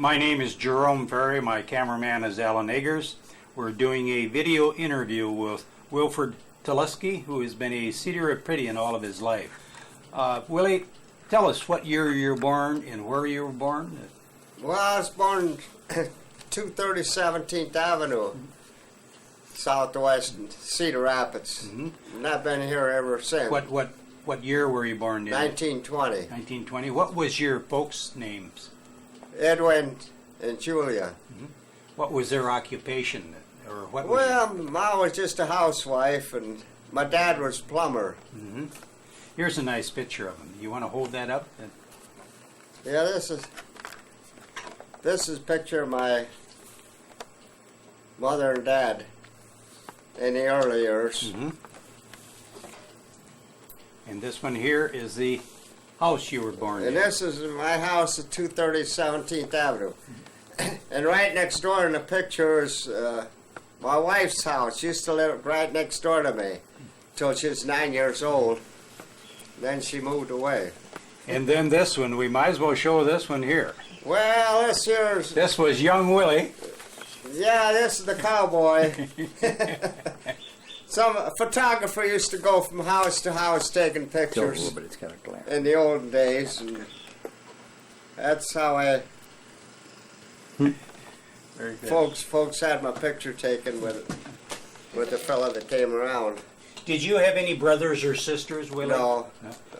My name is Jerome Ferry. My cameraman is Alan Eggers. We're doing a video interview with Wilfred Tlusty, who has been a Cedar Rapidian all of his life. Willie, tell us what year you were born and where you were born. Well, I was born 230 17th Avenue, Southwest Cedar Rapids. And I've been here ever since. What year were you born in? 1920. 1920. What was your folks' names? Edwin and Julia. What was their occupation? Or what? Well, Ma was just a housewife, and my dad was plumber. Here's a nice picture of him. You want to hold that up? Yeah, this is a picture of my mother and dad in the early years. And this one here is the house you were born in. And this is my house at 230 17th Avenue. And right next door in the picture is my wife's house. She used to live right next door to me till she was 9 years old. Then she moved away. And then this one, we might as well show this one here. Well, this was young Willie. Yeah, this is the cowboy. Some photographer used to go from house to house taking pictures but it's got a glare. in the old days, and that's how Very good. folks had my picture taken with the fella that came around. Did you have any brothers or sisters, Willie? No.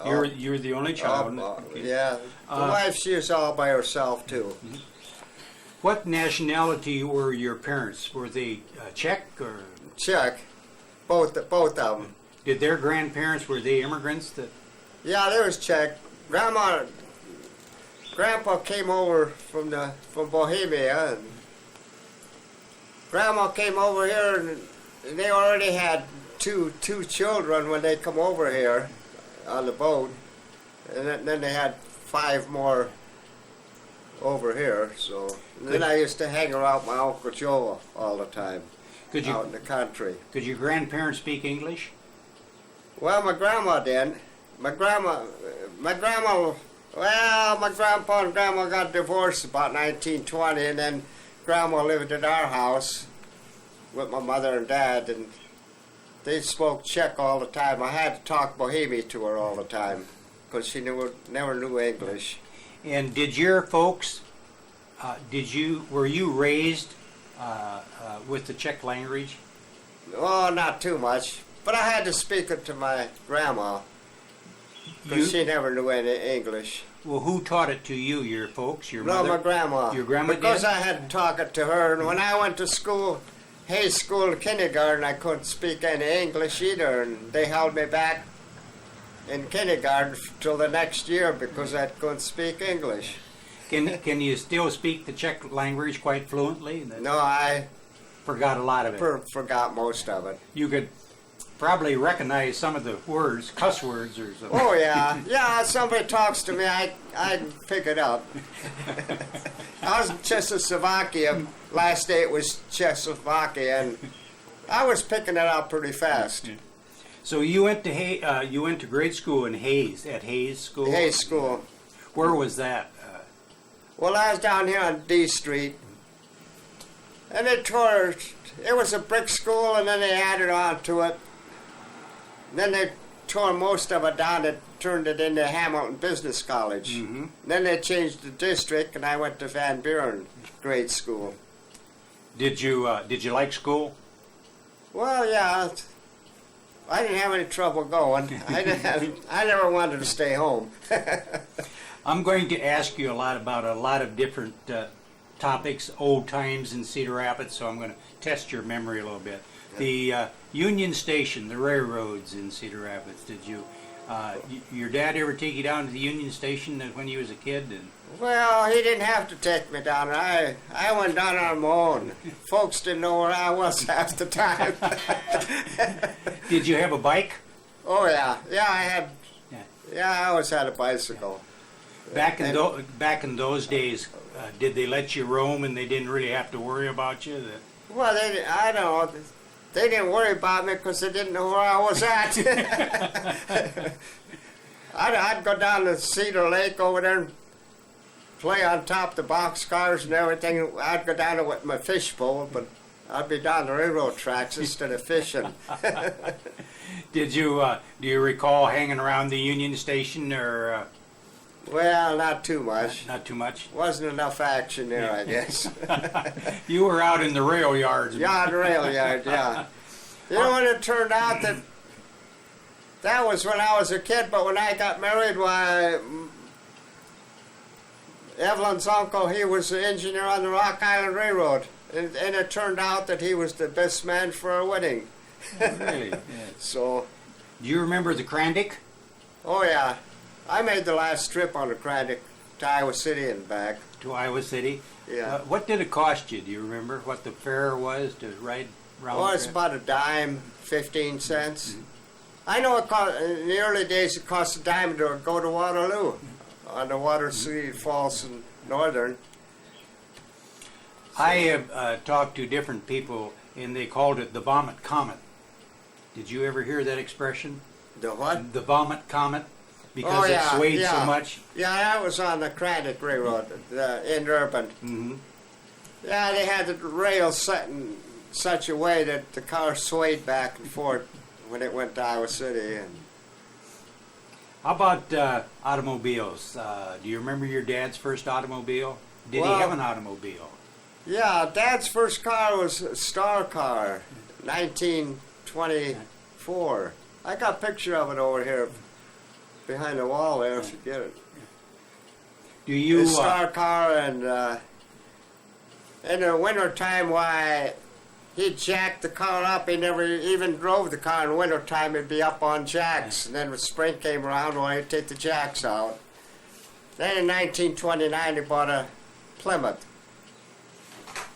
You're the only child. Okay. Yeah, the wife, she was all by herself too. What nationality were your parents? Were they Czech or? Czech, both of them. Did their grandparents, were they immigrants? Yeah, there was Czech. Grandpa came over from Bohemia, and Grandma came over here, and they already had two children when they come over here on the boat, and then they had 5 more over here. So then I used to hang around with my Uncle Joe all the time out in the country. Could your grandparents speak English? Well, my grandma did. My grandpa and grandma got divorced about 1920, and then grandma lived at our house with my mother and dad, and they spoke Czech all the time. I had to talk Bohemian to her all the time because she never knew English. And did your folks, were you raised with the Czech language? Oh, not too much, but I had to speak it to my grandma because she never knew any English. Well, who taught it to you? Your folks? Your mother? No, my grandma. Your grandma because did? I had to talk it to her, and when I went to school, Hayes School, kindergarten, I couldn't speak any English either, and they held me back in kindergarten till the next year because I couldn't speak English. Can you still speak the Czech language quite fluently? No, I forgot a lot of it. Forgot most of it. You could probably recognize some of the words, cuss words or something. Oh yeah, yeah. Somebody talks to me, I pick it up. I was in Czechoslovakia. Last day it was Czechoslovakia, and I was picking it up pretty fast. So you went to grade school in Hayes, at Hayes School? Hayes School. Where was that? Well, I was down here on D Street, and it was a brick school, and then they added on to it. And then they tore most of it down and turned it into Hamilton Business College. Then they changed the district, and I went to Van Buren grade school. Did you like school? Well, yeah. I didn't have any trouble going. I never wanted to stay home. I'm going to ask you about a lot of different topics, old times in Cedar Rapids, so I'm going to test your memory a little bit. The Union Station, the railroads in Cedar Rapids, did your dad ever take you down to the Union Station when you was a kid? Well, he didn't have to take me down there. I went down on my own. Folks didn't know where I was half the time. Did you have a bike? Oh yeah, I had. Yeah, I always had a bicycle. Back in those days, did they let you roam and they didn't really have to worry about you? Well, I don't know. They didn't worry about me because they didn't know where I was at. I'd go down to Cedar Lake over there and play on top of the boxcars and everything. I'd go down there with my fishbowl, but I'd be down the railroad tracks instead of fishing. Did you do you recall hanging around the Union Station or Well, not too much. not too much? Wasn't enough action there, I guess. You were out in the rail yards. Yeah, the rail yard, yeah. You know what, it turned out that was when I was a kid, but when I got married, why, Evelyn's uncle, he was the engineer on the Rock Island Railroad. And it turned out that he was the best man for our wedding. Really? Yeah. So, Do you remember the Krandik? oh yeah, I made the last trip on the Krandik to Iowa City and back. To Iowa City? Yeah. What did it cost you? Do you remember what the fare was to ride round? Oh, it's about a dime, 15 cents. I know it cost, in the early days it cost a dime to go to Waterloo on the Waterloo Falls in Northern. I have talked to different people, and they called it the vomit comet. Did you ever hear that expression? The what? The vomit comet, because Oh, it yeah, swayed yeah. so much. Yeah, that was on the Krandik Railroad in Urban. Hmm. Yeah, they had the rails set in such a way that the car swayed back and forth when it went to Iowa City. And How about automobiles? Do you remember your dad's first automobile? Did Well- he have an automobile? yeah, Dad's first car was a Star car, 1924. I got a picture of it over here behind the wall there if you get it. Do you? A Star car, and in the winter time, why, he'd jack the car up. He never even drove the car in winter time. It'd be up on jacks. And then when spring came around, well, he'd take the jacks out. Then in 1929, he bought a Plymouth.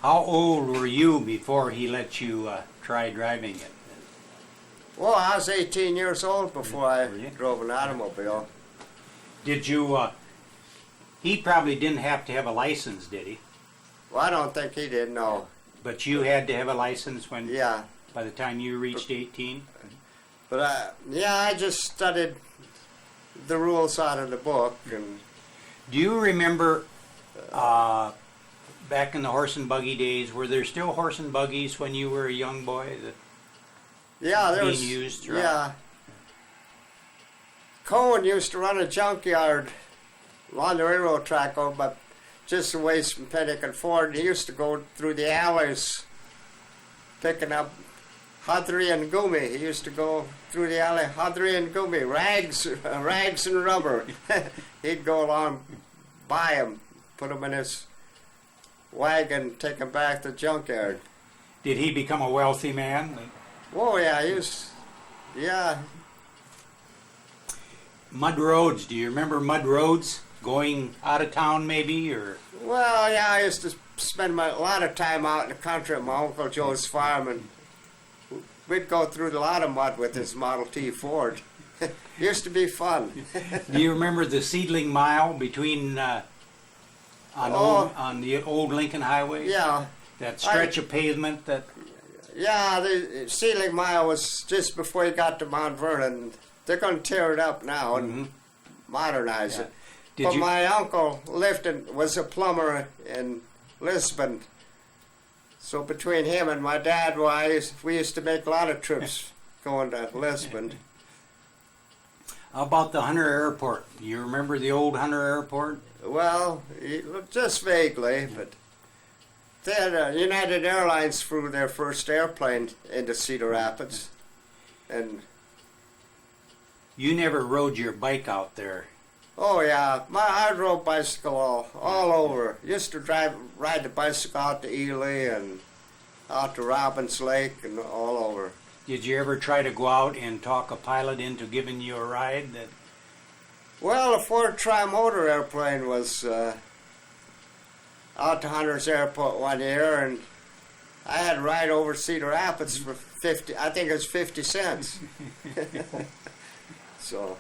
How old were you before he let you try driving it? Well, I was 18 years old before I Were you? drove an automobile. Did you? He probably didn't have to have a license, did he? Well, I don't think he did, no. But you had to have a license when, Yeah. by the time you reached 18? But, yeah, I just studied the rules out of the book. And Do you remember back in the horse and buggy days, were there still horse and buggies when you were a young boy? yeah, there Being was. used throughout. Yeah. Cohen used to run a junkyard on the railroad track over but just a ways from Pennick and Ford. He used to go through the alleys picking up Hudry and Gummy. He used to go through the alley, Hudry and Gummy, rags and rubber. He'd go along, buy them, put them in his wagon, take them back to the junkyard. Did he become a wealthy man? Oh yeah, he was, yeah. Mud roads, do you remember mud roads? Going out of town maybe, or? Well, yeah, I used to spend a lot of time out in the country at my Uncle Joe's farm, and we'd go through a lot of mud with his Model T Ford. Used to be fun. Do you remember the seedling mile between on the old Lincoln Highway? Yeah, That stretch of pavement that. yeah, the Sealing Mile was just before you got to Mount Vernon. They're going to tear it up now and modernize Yeah. it. Did But you? my uncle was a plumber in Lisbon. So between him and my dad, we used to make a lot of trips going to Lisbon. How about the Hunter Airport? Do you remember the old Hunter Airport? Well, just vaguely, but they had United Airlines flew their first airplane into Cedar Rapids. And, You never rode your bike out there. oh yeah, I rode bicycle all over. Used to ride the bicycle out to Ely and out to Robbins Lake and all over. Did you ever try to go out and talk a pilot into giving you a ride? Well, a Ford Tri-Motor airplane was out to Hunter's Airport one year, and I had to ride over Cedar Rapids for 50, I think it was 50 cents. So,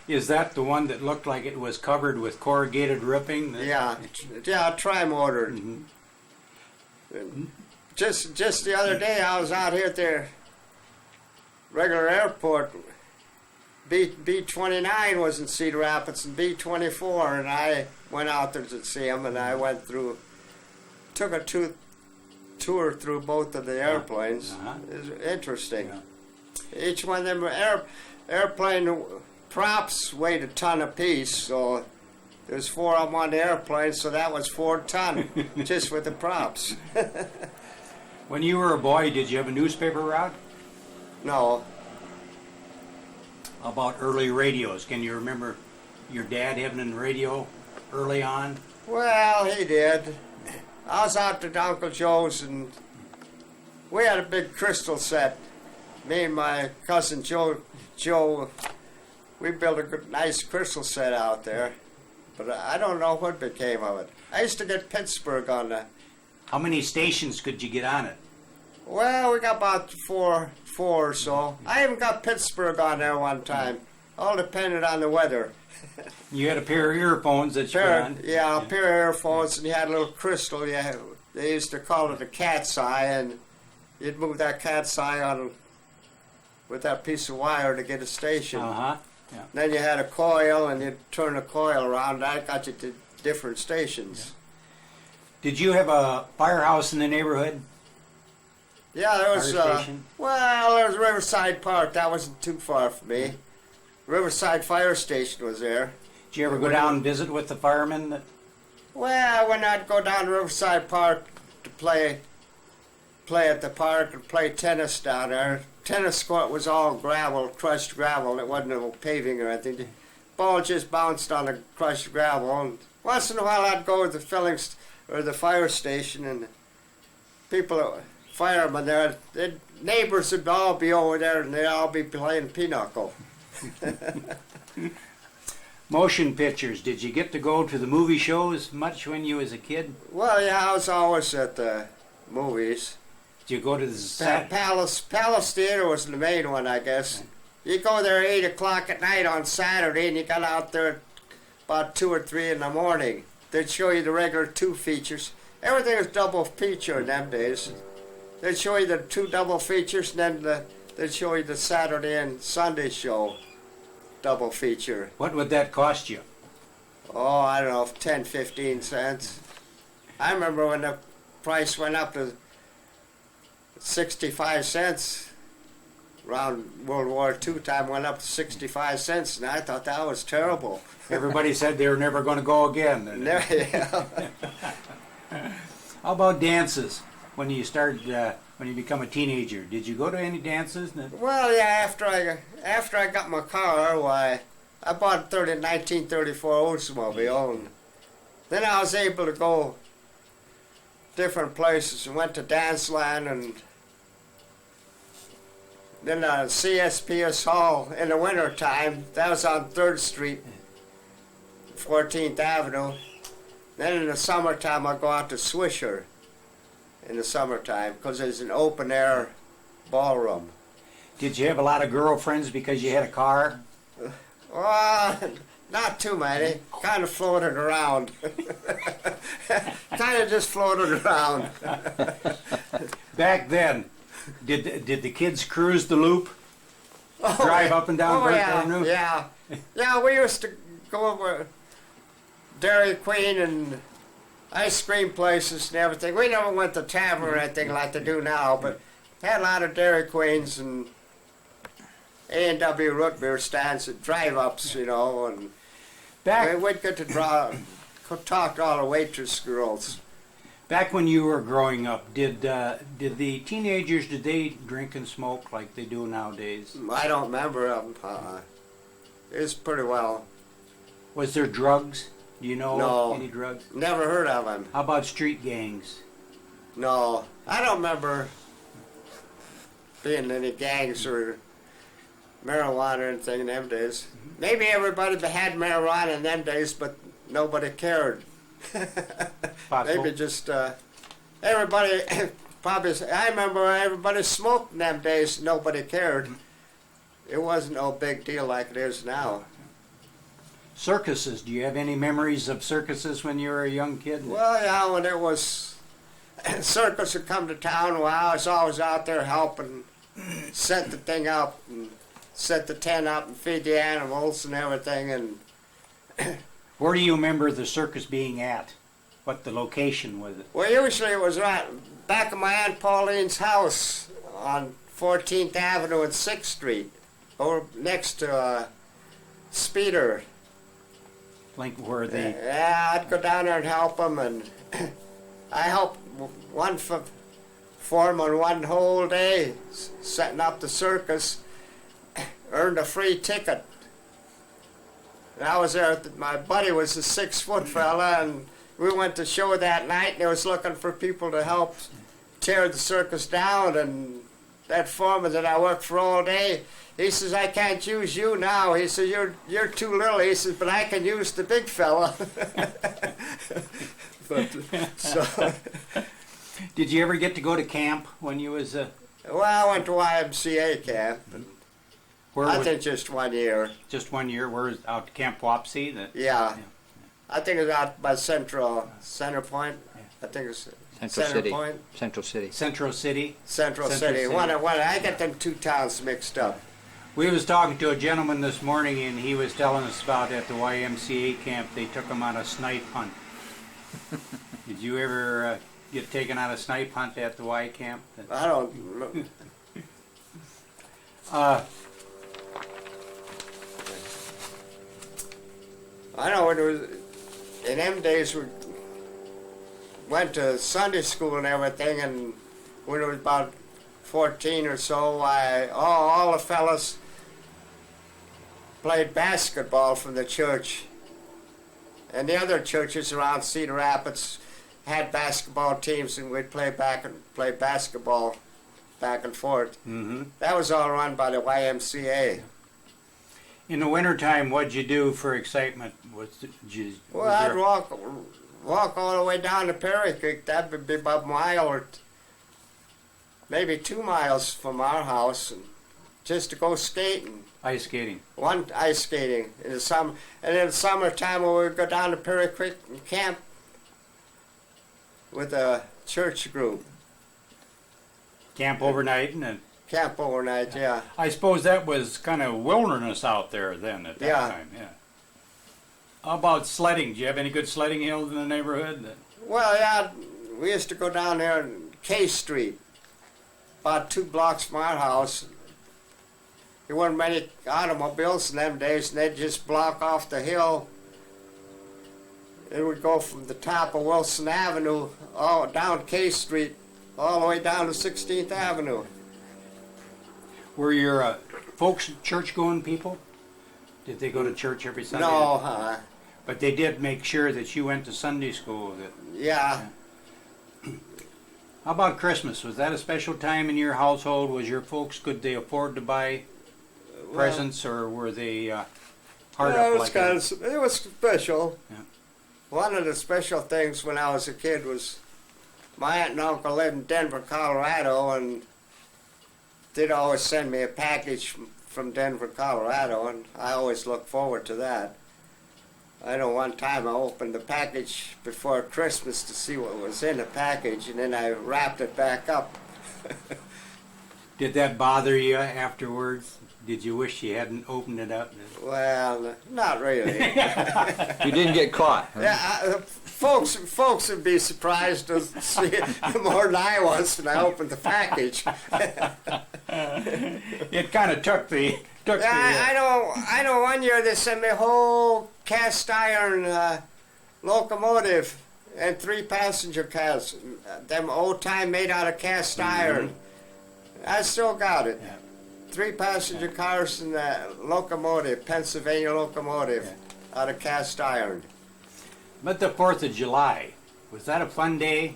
Is that the one that looked like it was covered with corrugated ripping? yeah, Tri-Motor. Mhm. Just the other day, I was out here at the regular airport B-29 was in Cedar Rapids and B-24, and I went out there to see them, and I went through, took a tour through both of the airplanes. It was interesting. Yeah. Each one of them airplane props weighed a ton apiece, so there's 4 of them on the airplane, so that was 4 ton just with the props. When you were a boy, did you have a newspaper route? No. How about early radios? Can you remember your dad having a radio early on? Well, he did. I was out to Uncle Joe's, and we had a big crystal set. Me and my cousin Joe, we built a good, nice crystal set out there. But I don't know what became of it. I used to get Pittsburgh on the... How many stations could you get on it? Well, we got about four or so. I even got Pittsburgh on there one time. All depended on the weather. You had a pair of earphones that you put on? Yeah, a pair of earphones, and you had a little crystal. Yeah, they used to call it a cat's eye, and you'd move that cat's eye on with that piece of wire to get a station. Yeah. Then you had a coil, and you'd turn the coil around. That got you to different stations. Yeah. Did you have a firehouse in the neighborhood? Yeah, there was. Fire station? Well, there was Riverside Park. That wasn't too far from me. Riverside Fire Station was there. Did you ever go down and visit with the firemen? Well, when I'd go down to Riverside Park to play at the park and play tennis down there. Tennis court was all gravel, crushed gravel. It wasn't no paving or anything. The ball just bounced on the crushed gravel. And once in a while, I'd go to the fire station, and firemen there, the neighbors would all be over there, and they'd all be playing pinochle. Motion pictures. Did you get to go to the movie shows much when you was a kid? Well, yeah, I was always at the movies. Did you go to the Palace Theater was the main one, I guess. You go there at 8 o'clock at night on Saturday, and you got out there about 2 or 3 in the morning. They'd show you the regular 2 features. Everything was double feature in them days. They'd show you the 2 double features, and then they'd show you the Saturday and Sunday show double feature. What would that cost you? Oh, I don't know, 10, 15 cents. I remember when the price went up to 65 cents. Around World War II time, went up to 65 cents, and I thought that was terrible. Everybody said they were never going to go again. Yeah. How about dances? When you become a teenager, did you go to any dances? Well, yeah. After I got my car, why, I bought a 1934 Oldsmobile, and then I was able to go different places and went to Danceland, and then CSPS Hall in the winter time. That was on 3rd Street, 14th Avenue. Then in the summertime, I go out to Swisher in the summertime because it's an open air ballroom. Did you have a lot of girlfriends because you had a car? Not too many. Kind of floated around. Kind of just floated around. Back then, did the kids cruise the loop? Drive up and down Burke Avenue? Yeah. Yeah, we used to go over Dairy Queen and ice cream places and everything. We never went to tavern or anything like they do now, but had a lot of Dairy Queens and A&W root beer stands and drive-ups, you know, and we'd get to talk to all the waitress girls. Back when you were growing up, did the teenagers, did they drink and smoke like they do nowadays? I don't remember them. It was pretty well. Was there drugs? Do you know any drugs? Never heard of them. How about street gangs? No, I don't remember being in any gangs or marijuana or anything in them days. Maybe everybody had marijuana in them days, but nobody cared. Maybe just everybody probably. I remember everybody smoked in them days. Nobody cared. It wasn't no big deal like it is now. Circuses. Do you have any memories of circuses when you were a young kid? Well, yeah, when it was circus would come to town, well, I was always out there helping set the thing up. And set the tent up and feed the animals and everything. And Where do you remember the circus being at? What the location was it? well, usually it was right back of my Aunt Pauline's house on 14th Avenue and 6th Street, over next to Speeder. Like where they... Yeah, I'd go down there and help them, and I helped one foreman one whole day setting up the circus. Earned a free ticket. And I was there. My buddy was a 6-foot fella, and we went to show that night. And they was looking for people to help tear the circus down. And that foreman that I worked for all day, he says, "I can't use you now." He says, "You're too little." He says, "But I can use the big fella." So, Did you ever get to go to camp when you was... well, I went to YMCA camp. where I was, think just 1 year. just 1 year? Where was out Camp Wapsie? Yeah. I think it was out by Center Point. I think it's Central Center City. Point. Central City. Central City. Central Central City. City. I get them two towns mixed up. We was talking to a gentleman this morning, and he was telling us about at the YMCA camp, they took him on a snipe hunt. Did you ever get taken on a snipe hunt at the Y camp? I don't know. I know when it was, in them days we went to Sunday school and everything, and when it was about 14 or so, all the fellas played basketball from the church. And the other churches around Cedar Rapids had basketball teams, and we'd play basketball back and forth. Mm-hmm. That was all run by the YMCA. In the wintertime, what'd you do for excitement? Well, I'd walk all the way down to Perry Creek. That would be about a mile or maybe 2 miles from our house, and just to go skating. Ice skating. One ice skating in the summer, and in the summertime we would go down to Perry Creek and camp with a church group. Camp overnight, and Camp overnight, yeah. I suppose that was kind of wilderness out there then at that Yeah. time. Yeah. How about sledding? Do you have any good sledding hills in the neighborhood? Well, yeah, we used to go down there on K Street, about 2 blocks from our house. There weren't many automobiles in them days, and they'd just block off the hill. It would go from the top of Wilson Avenue all down K Street, all the way down to 16th Avenue. Were your folks church-going people? Did they go to church every Sunday? No, But they did make sure that you went to Sunday school. yeah. How about Christmas? Was that a special time in your household? Was your folks, could they afford to buy presents, or were they hard up like that? It was special. Yeah. One of the special things when I was a kid was my aunt and uncle lived in Denver, Colorado, and they'd always send me a package from Denver, Colorado, and I always look forward to that. I know one time I opened the package before Christmas to see what was in the package, and then I wrapped it back up. Did that bother you afterwards? Did you wish you hadn't opened it up? Well, not really. You didn't get caught. Huh? Yeah, folks would be surprised to see it more than I was when I opened the package. It kind of took the... I know. One year they sent me a whole cast iron locomotive and 3 passenger cars. Them old time made out of cast iron. I still got it. Yeah. 3 passenger cars and a locomotive, Pennsylvania locomotive, out of cast iron. But the 4th of July, was that a fun day?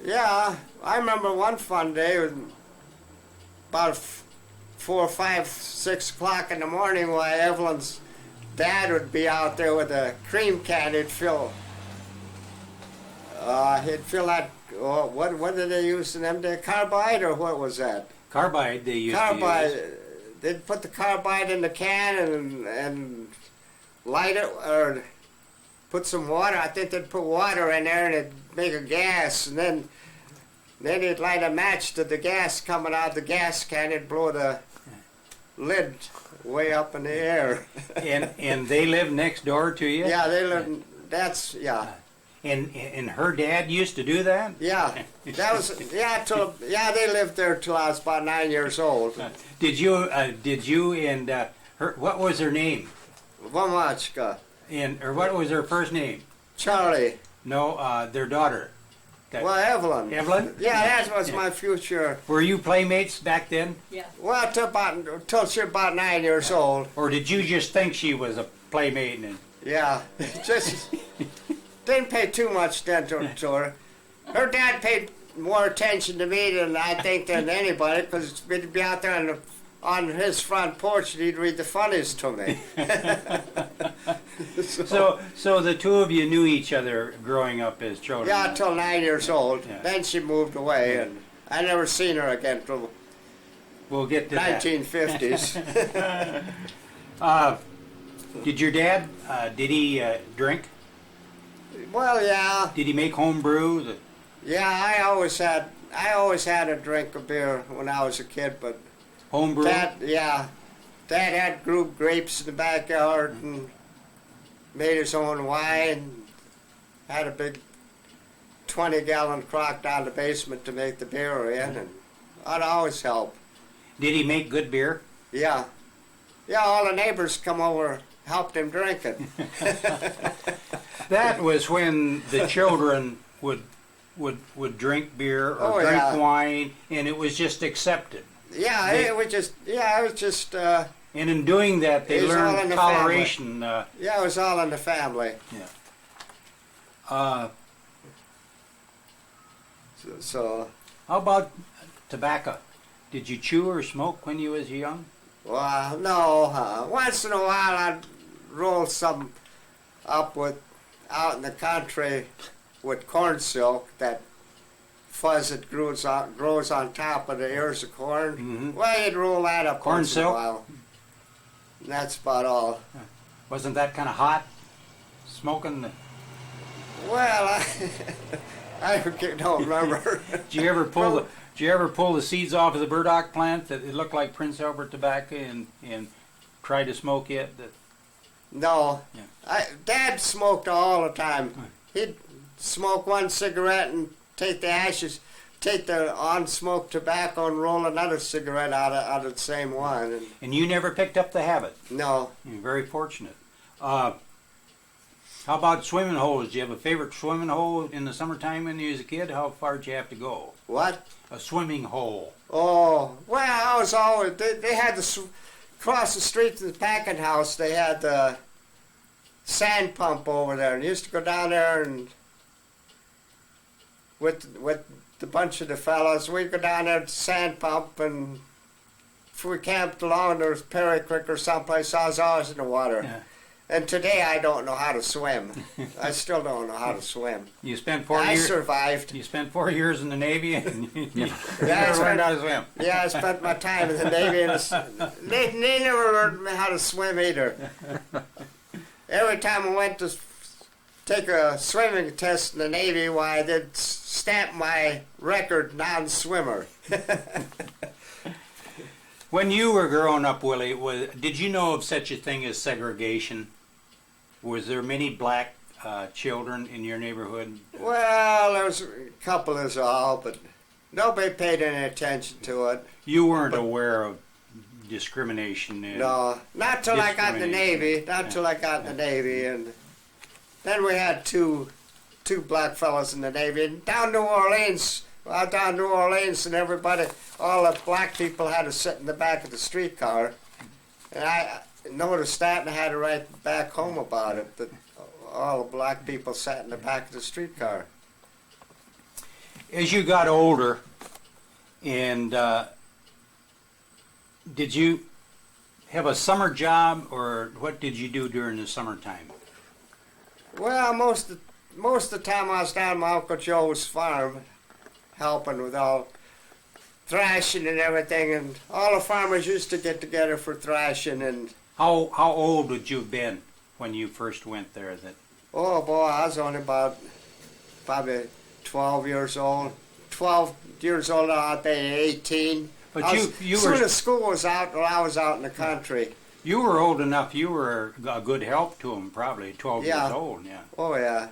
Yeah, I remember one fun day, it was about 4, 5, 6 o'clock in the morning, while Evelyn's dad would be out there with a cream can. He'd fill that, what did they use in them days? Carbide, or what was that? Carbide they used Carbide. to use. They'd put the carbide in the can and light it, or put some water. I think they'd put water in there and it'd make a gas, and then they'd light a match to the gas coming out of the gas can. It'd blow the lid way up in the air. And they live next door to you? Yeah, they live. That's And her dad used to do that? Yeah, that was they lived there till I was about 9 years old. Did you and her? What was her name? Vamachka, Or what was her first name? Charlie. No, their daughter. Well, Evelyn. Evelyn? Yeah, that was my future. Were you playmates back then? Yeah. Well, till she was about 9 years old. Or did you just think she was a playmate? Yeah, just didn't pay too much attention to her. Her dad paid more attention to me than I think than anybody, because we'd be out there on his front porch and he'd read the funnies to me. So the two of you knew each other growing up as children? Yeah, till 9 years old. Yeah. Then she moved away, and I never seen her again till We'll get to that. 1950s. Did your dad, did he drink? Well, yeah. Did he make home brew? Yeah, I always had a drink of beer when I was a kid, but Home brew? Dad had grew grapes in the backyard and made his own wine. Had a big 20-gallon crock down the basement to make the beer in, and I'd always help. Did he make good beer? Yeah. Yeah, all the neighbors come over, helped him drink it. That was when the children would drink beer or drink yeah. wine, and it was just accepted. Yeah, it was just. And in doing that, they It was all in learned the toleration. Yeah, it was all in the family. So How about tobacco? Did you chew or smoke when you was young? well, no. Once in a while, I'd roll some up out in the country with corn silk, that fuzz that grows on top of the ears of corn. Mhm. Well, you'd roll that up Corn once silk? in a while. And that's about all. Wasn't that kind of hot? Smoking? Well, I don't remember. Did you ever pull the seeds off of the burdock plant that it looked like Prince Albert tobacco and try to smoke it? No. Yeah. Dad smoked all the time. He'd smoke one cigarette and take the ashes, take the unsmoked tobacco and roll another cigarette out of the same one. And you never picked up the habit. No. You're very fortunate. How about swimming holes? Do you have a favorite swimming hole in the summertime when you was a kid? How far did you have to go? What? A swimming hole. Oh, well, I was always, they had across the street to the packing house, they had the sand pump over there, and used to go down there and with the bunch of the fellas, we'd go down there to the sand pump, and if we camped along, there was Perry Creek or someplace, I was always in the water. Yeah. And today I don't know how to swim. I still don't know how to swim. You spent 4 I years. survived. You spent 4 years in the Navy and you Yeah, never learned how to swim. Yeah, I spent my time in the Navy, and they never learned me how to swim either. Every time I went to take a swimming test in the Navy, why, they'd stamp my record non-swimmer. When you were growing up, Willie, did you know of such a thing as segregation? Was there many black children in your neighborhood? Well, there was a couple is all, but nobody paid any attention to it. You weren't aware of discrimination? No, not till I got in the Navy. Not till I got in the Navy, and then we had two black fellas in the Navy. And down New Orleans, and everybody, all the black people had to sit in the back of the streetcar. And I noticed that, and I had to write back home about it, that all the black people sat in the back of the streetcar. As you got older, and did you have a summer job, or what did you do during the summertime? Well, most of the time I was down at my Uncle Joe's farm, helping with all thrashing and everything, and all the farmers used to get together for thrashing. And How old would you have been when you first went there? oh boy, I was only about probably 12 years old. 12 years old, I'd be 18. But I was, you soon were as school was out, well, I was out in the country. You were old enough. You were a good help to him, probably 12 Yeah. years old. Yeah. Oh yeah.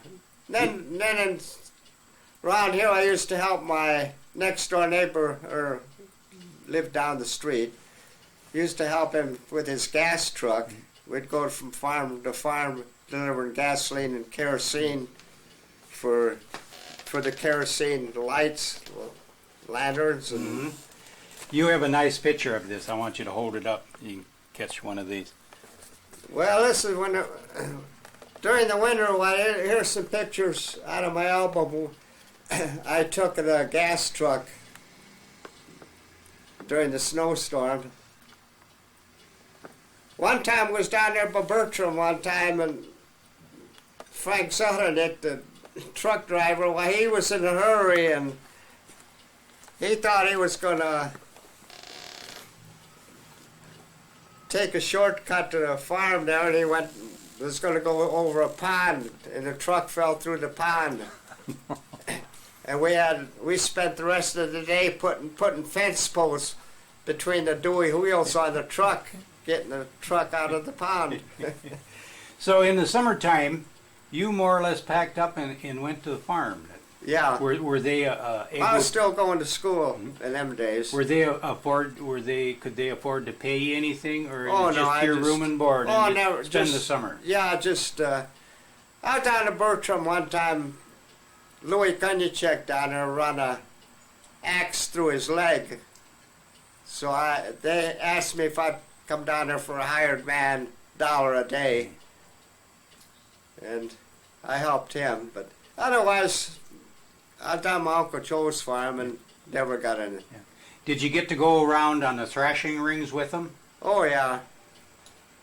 Around here I used to help my next door neighbor, or lived down the street. Used to help him with his gas truck. We'd go from farm to farm delivering gasoline and kerosene for the kerosene lights, lanterns, and You have a nice picture of this. I want you to hold it up. You can catch one of these. well, this is when during the winter. Well, here's some pictures out of my album. I took the gas truck during the snowstorm. One time I was down there by Bertram one time, and Frank Zelenik, the truck driver, well, he was in a hurry, and he thought he was going to take a shortcut to the farm there, and he was going to go over a pond, and the truck fell through the pond. And we spent the rest of the day putting fence posts between the Dewey wheels on the truck, getting the truck out of the pond. So in the summertime, you more or less packed up and went to the farm. Yeah. Were they I able? was still going to school in them days. Could they afford to pay you anything, or Oh, just no, I your just- room and board oh, and never, spend the just- summer? Yeah, just I was down to Bertram one time. Louis Konyachek down there run a axe through his leg. So they asked me if I'd come down there for a hired man, $1 a day. And I helped him, but otherwise, I was down my Uncle Joe's farm and never got in it. Did you get to go around on the thrashing rings with them? Oh yeah,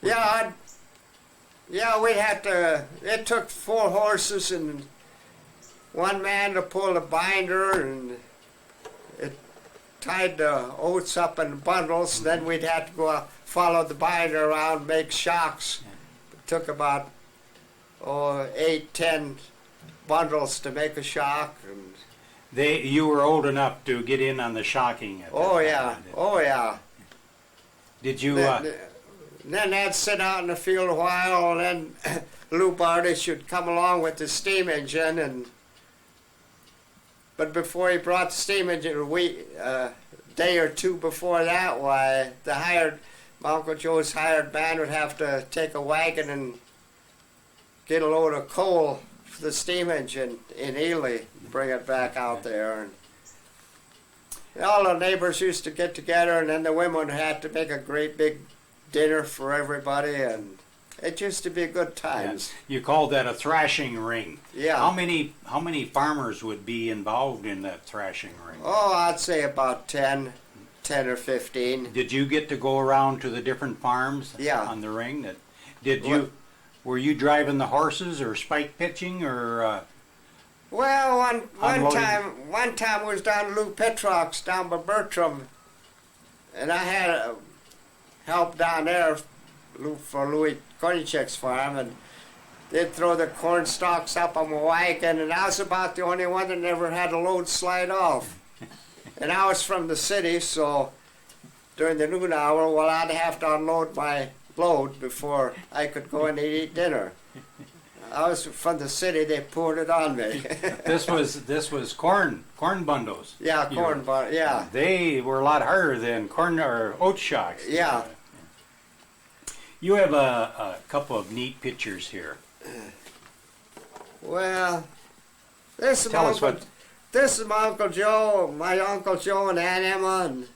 yeah, we had to. It took 4 horses and 1 man to pull the binder, and it tied the oats up in bundles. Then we'd have to go follow the binder around, make shocks. It took about 8, 10 bundles to make a shock. And You were old enough to get in on the shocking. At that oh time, yeah, did- oh yeah. Did you? Then they'd sit out in the field a while, and then Lou Bardish would come along with the steam engine, but before he brought the steam engine, a day or 2 before that, why my Uncle Joe's hired man would have to take a wagon and get a load of coal for the steam engine in Ely, bring it back out there. And all the neighbors used to get together, and then the women had to make a great big dinner for everybody, and it used to be good times. You called that a thrashing ring. Yeah. How many farmers would be involved in that thrashing ring? Oh, I'd say about 10 or 15. Did you get to go around to the different farms? Yeah. On the ring? Were you driving the horses or spike pitching or? Well, one Unloading. time I was down Lou Petrock's down by Bertram, and I had help down there for Louis Konyachek's farm, and they'd throw the corn stalks up on my wagon, and I was about the only one that never had a load slide off. And I was from the city, so during the noon hour, well, I'd have to unload my load before I could go in and eat dinner. I was from the city, they poured it on me. This was corn bundles. Yeah, corn bar, yeah. They were a lot harder than corn or oat shocks. Yeah. You have a couple of neat pictures here. Well, this is Tell my us Uncle, what. this is my Uncle Joe, my Uncle Joe and Aunt Emma and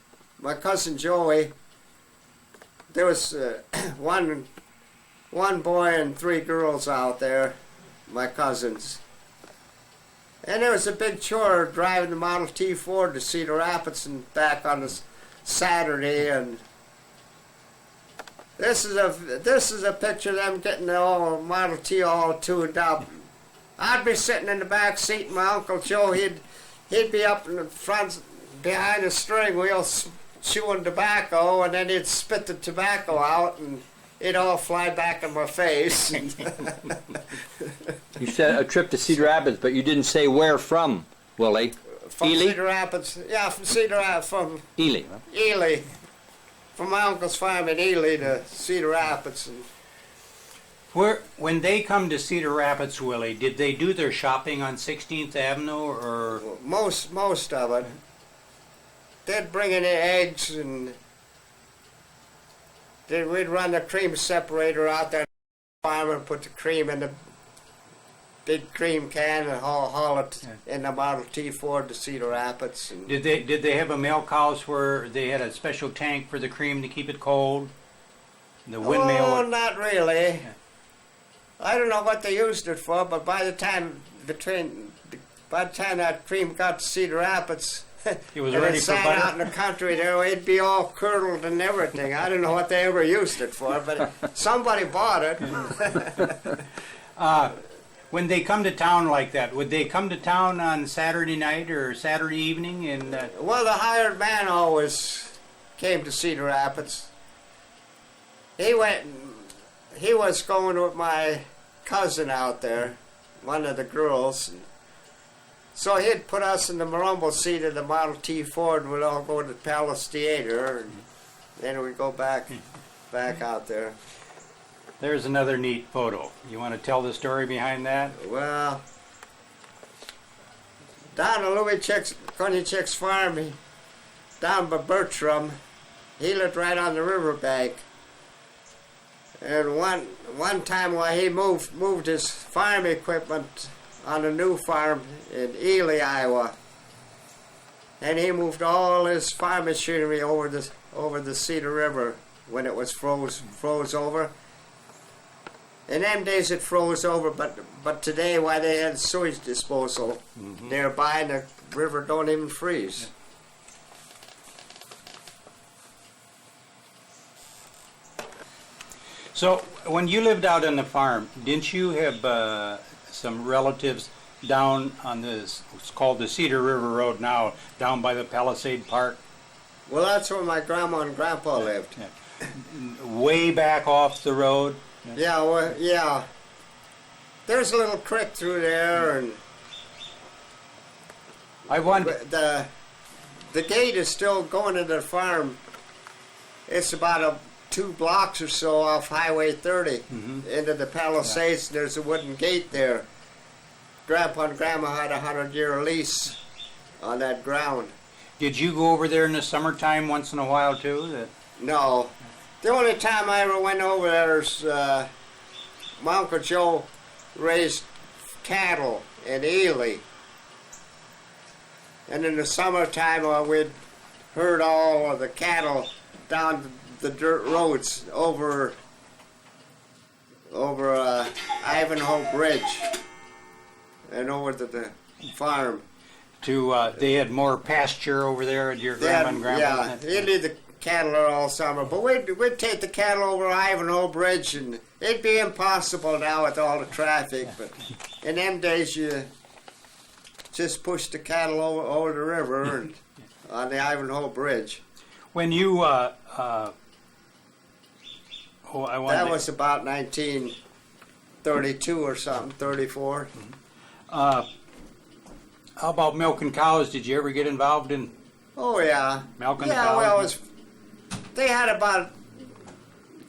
my cousin Joey. There was one boy and 3 girls out there, my cousins. And it was a big chore driving the Model T Ford to Cedar Rapids and back on a Saturday. And this is a picture of them getting the old Model T all tuned up. I'd be sitting in the back seat, and my Uncle Joe, he'd be up in the front behind the steering wheel chewing tobacco, and then he'd spit the tobacco out, and it'd all fly back in my face. You said a trip to Cedar Rapids, but you didn't say where from, Willie. From Ely? Cedar Rapids, yeah, from Cedar Rapids, from Ely. Ely. from my uncle's farm in Ely to Cedar Rapids. And When they come to Cedar Rapids, Willie, did they do their shopping on 16th Avenue or? most of it. They'd bring in the eggs, and we'd run the cream separator out there farm and put the cream in the big cream can and haul it in the Model T Ford to Cedar Rapids. And Did they have a milk house where they had a special tank for the cream to keep it cold? The windmill. Oh, not really. I don't know what they used it for, but by the time that cream got to Cedar Rapids, It was and ready it for sat butter? out in the country there, it'd be all curdled and everything. I don't know what they ever used it for, but somebody bought it. When they come to town like that, would they come to town on Saturday night or Saturday evening? And Well, the hired man always came to Cedar Rapids. He was going with my cousin out there, one of the girls. So he'd put us in the Marumbo seat of the Model T Ford, and we'd all go to the Palace Theater, and then we'd go back out there. there's another neat photo. You want to tell the story behind that? Well, down at Louis Konychek's farm, down by Bertram, he lived right on the riverbank. And one time while he moved his farm equipment on a new farm in Ely, Iowa, and he moved all his farm machinery over the Cedar River when it was froze over. In them days it froze over, but today, why they had sewage disposal nearby, and the river don't even freeze. So when you lived out on the farm, didn't you have some relatives down on this, it's called the Cedar River Road now, down by the Palisade Park? Well, that's where my grandma and grandpa lived. Way back off the road? Yeah, well, yeah. There's a little creek through there, and I wonder, the gate is still going to the farm. It's about 2 blocks or so off Highway 30 into the Palisades. There's a wooden gate there. Grandpa and Grandma had a 100-year lease on that ground. did you go over there in the summertime once in a while too? No. The only time I ever went over there is my Uncle Joe raised cattle in Ely. And in the summertime, we'd herd all of the cattle down the dirt roads over Ivanhoe Bridge and over to the farm. They had more pasture over there at your grandma and grandpa? Yeah, he'd leave the cattle there all summer. But we'd take the cattle over Ivanhoe Bridge, and it'd be impossible now with all the traffic. But in them days, you just pushed the cattle over the river and on the Ivanhoe Bridge. When you, That was about 1932 or something, 34. how about milking cows? Did you ever get involved in Oh, yeah. milking the Yeah, cows? well, they had about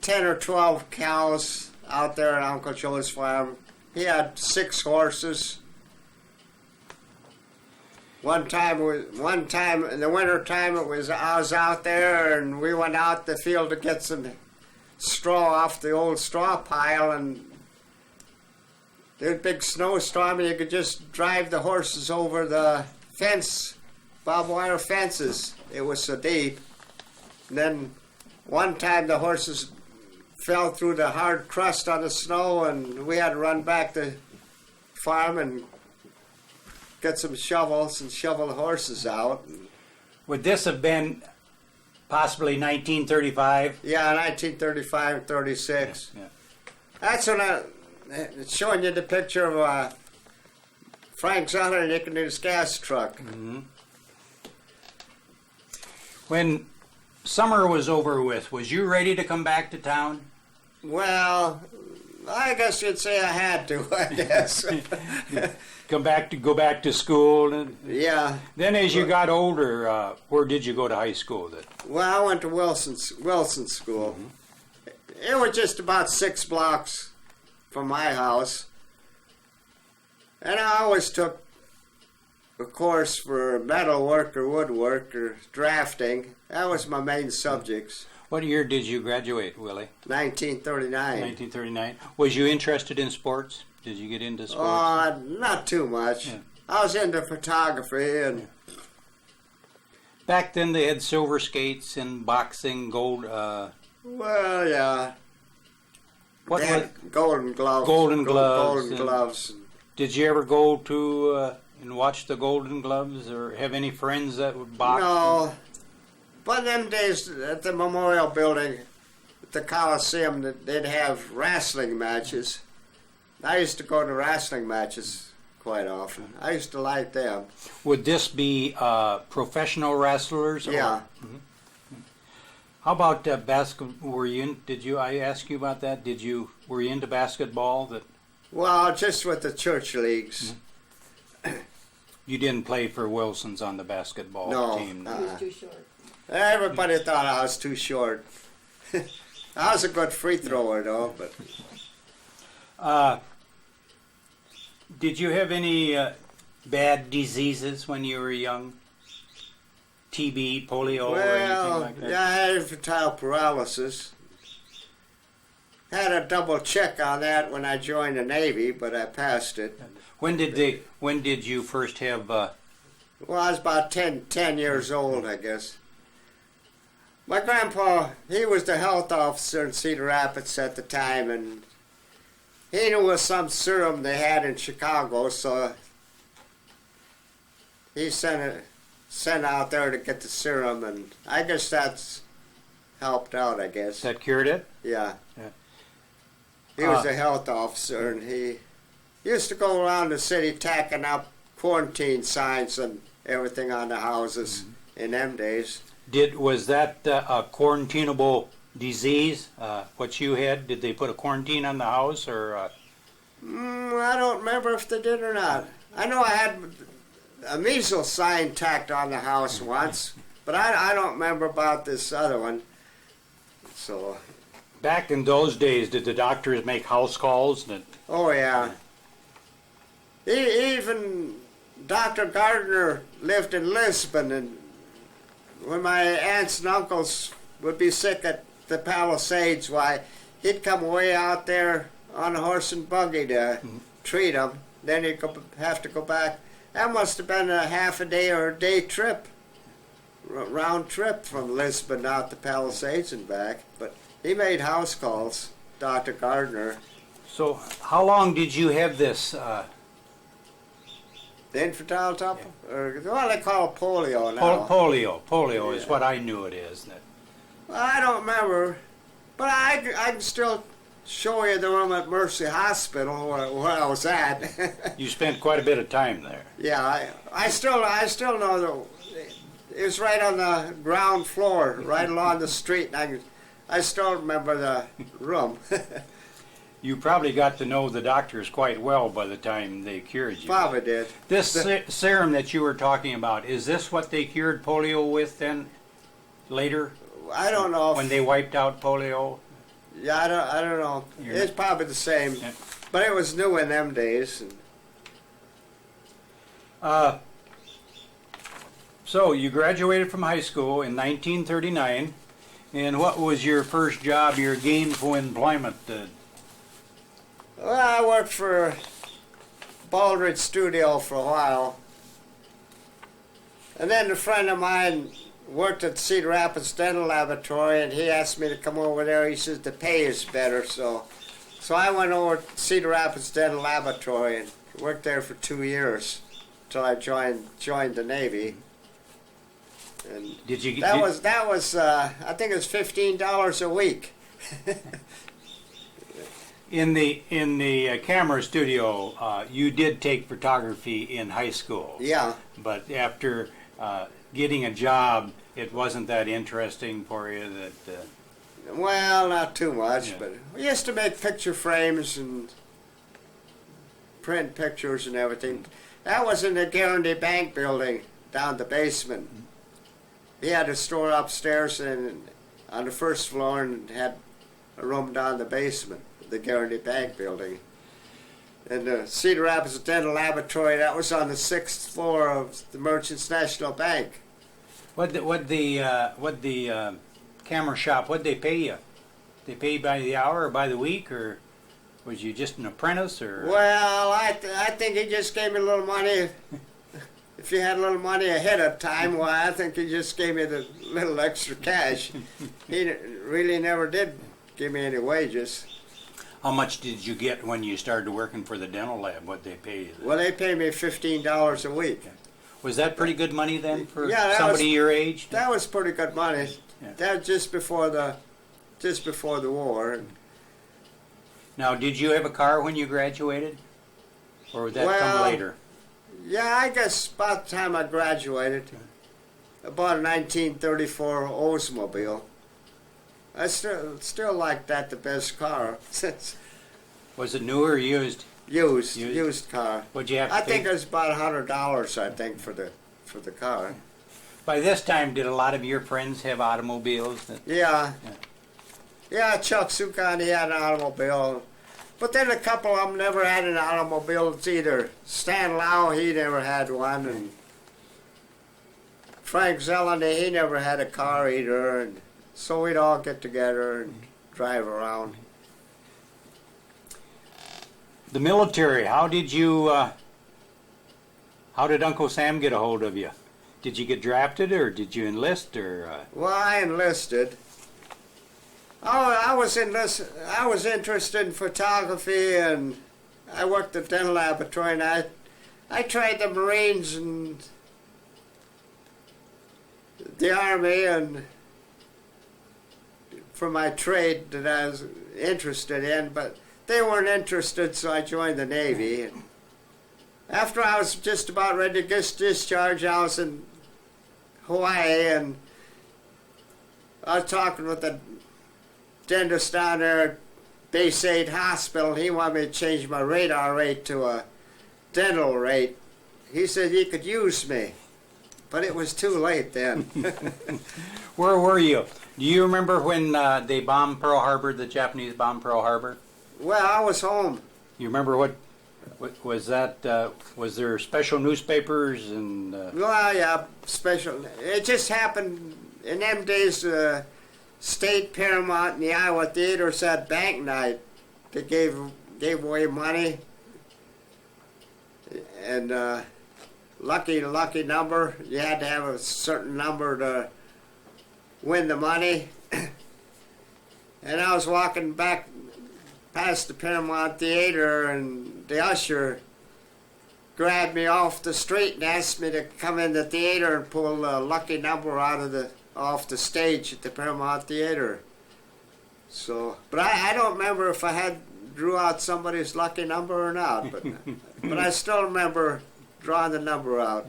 10 or 12 cows out there at Uncle Joe's farm. He had 6 horses. One time in the winter time, I was out there, and we went out the field to get some straw off the old straw pile, and there was a big snowstorm, and you could just drive the horses over the fence, barbed wire fences. It was so deep. And then one time the horses fell through the hard crust on the snow, and we had to run back to the farm and get some shovels and shovel the horses out. Would this have been possibly 1935? Yeah, 1935 and 36. Yeah. That's when it's showing you the picture of Frank Zoller nicking his gas truck. When summer was over with, was you ready to come back to town? Well, I guess you'd say I had to, I guess. Go back to school, and Yeah. then as you got older, where did you go to high school? Well, I went to Wilson School. It was just about 6 blocks from my house. And I always took a course for metalwork or woodwork or drafting. That was my main subjects. What year did you graduate, Willie? 1939. 1939. Was you interested in sports? Did you get into sports? Not too much. Yeah. I was into photography and Back then they had silver skates and boxing, gold. well, yeah. What They was, had golden gloves. Golden gloves Golden and- gloves. did you ever go to and watch the Golden Gloves, or have any friends that would box? No. But in them days at the Memorial Building, at the Coliseum, they'd have wrestling matches. I used to go to wrestling matches quite often. I used to like them. Would this be professional wrestlers? or- Yeah. How about basketball? Were you in? Did you? I ask you about that. Were you into basketball? That Well, just with the church leagues. you didn't play for Wilson's on the basketball No. team. He was too short. Everybody thought I was too short. I was a good free thrower, though. But Did you have any bad diseases when you were young? TB, polio, or anything well, like that? yeah, I had infantile paralysis. Had a double check on that when I joined the Navy, but I passed it. When did you first have? Well, I was about 10 years old, I guess. My grandpa, he was the health officer in Cedar Rapids at the time, and he knew of some serum they had in Chicago, so he sent out there to get the serum, and I guess that's helped out, I guess. That cured it? Yeah. Yeah. He was a health officer, and he used to go around the city tacking up quarantine signs and everything on the houses in them days. Was that a quarantinable disease? What you had? Did they put a quarantine on the house, or? I don't remember if they did or not. I know I had a measles sign tacked on the house once, but I don't remember about this other one. So, Back in those days, did the doctors make house calls? oh yeah. Even Dr. Gardner lived in Lisbon, and when my aunts and uncles would be sick at the Palisades, why, he'd come way out there on a horse and buggy to treat them. Then he'd have to go back. That must have been a half a day or a day trip, round trip from Lisbon out to Palisades and back. But he made house calls, Dr. Gardner. So, how long did you have this? The infantile top, or well, they call it polio now. Polio is Yeah. what I knew it is. Well, I don't remember, but I can still show you the room at Mercy Hospital where I was at. You spent quite a bit of time there. Yeah, I still know that it was right on the ground floor, right along the street, and I still remember the room. You probably got to know the doctors quite well by the time they cured you. Probably did. This serum that you were talking about, is this what they cured polio with then later I don't know. when they wiped out polio? Yeah, I don't know. It's probably the same, Yeah. but it was new in them days. So you graduated from high school in 1939, and what was your first job, your gainful employment? Well, I worked for Baldridge Studio for a while. And then a friend of mine worked at Cedar Rapids Dental Laboratory, and he asked me to come over there. He says the pay is better, so I went over to Cedar Rapids Dental Laboratory and worked there for 2 years until I joined the Navy. And Did you? that was I think it was $15 a week. In the camera studio, you did take photography in high school. Yeah. But after getting a job, it wasn't that interesting for you. Well, not too much, Yeah. but we used to make picture frames and print pictures and everything. That was in the Guarantee Bank building down the basement. He had a store upstairs and on the first floor and had a room down the basement, the Guarantee Bank building. And the Cedar Rapids Dental Laboratory, that was on the 6th floor of the Merchants National Bank. What the camera shop? What'd they pay you? They pay you by the hour or by the week, or was you just an apprentice? Or Well, I think he just gave me a little money. If you had a little money ahead of time, well, I think he just gave me the little extra cash. He really never did give me any wages. how much did you get when you started working for the dental lab? What they pay you? Well, they paid me $15 a week. Was that pretty good money then for Yeah, that somebody was- your age? That was pretty good money. Yeah. That was just before the war. Now, did you have a car when you graduated, or would that come Well, later? Yeah, I guess about the time I graduated, I bought a 1934 Oldsmobile. I still like that the best car. Was it new or used? used car. What'd you have to I pay? think it was about $100. I think for the car. By this time, did a lot of your friends have automobiles? Yeah. Yeah, Chuck Sukan, he had an automobile. But then a couple of them never had an automobile either. Stan Lau, he never had one. And Frank Zeleny, he never had a car either. And so we'd all get together and drive around. The military. How did you? How did Uncle Sam get a hold of you? Did you get drafted, or did you enlist, or? Well, I enlisted. Oh, I was interested in photography, and I worked at the dental laboratory, and I tried the Marines and the Army, and for my trade that I was interested in, but they weren't interested, so I joined the Navy. And after I was just about ready to get discharged, I was in Hawaii, and I was talking with the dentist down there at Base 8 Hospital. He wanted me to change my radar rate to a dental rate. He said he could use me, but it was too late then. Where were you? Do you remember when they bombed Pearl Harbor? The Japanese bombed Pearl Harbor. Well, I was home. You remember what was that? Was there special newspapers and? Well, yeah, special. It just happened in them days. State Paramount and the Iowa Theaters had bank night. They gave away money, and lucky number. You had to have a certain number to win the money. And I was walking back past the Paramount Theater, and the usher grabbed me off the street and asked me to come in the theater and pull a lucky number off the stage at the Paramount Theater. So, but I don't remember if I drew out somebody's lucky number or not, but I still remember drawing the number out.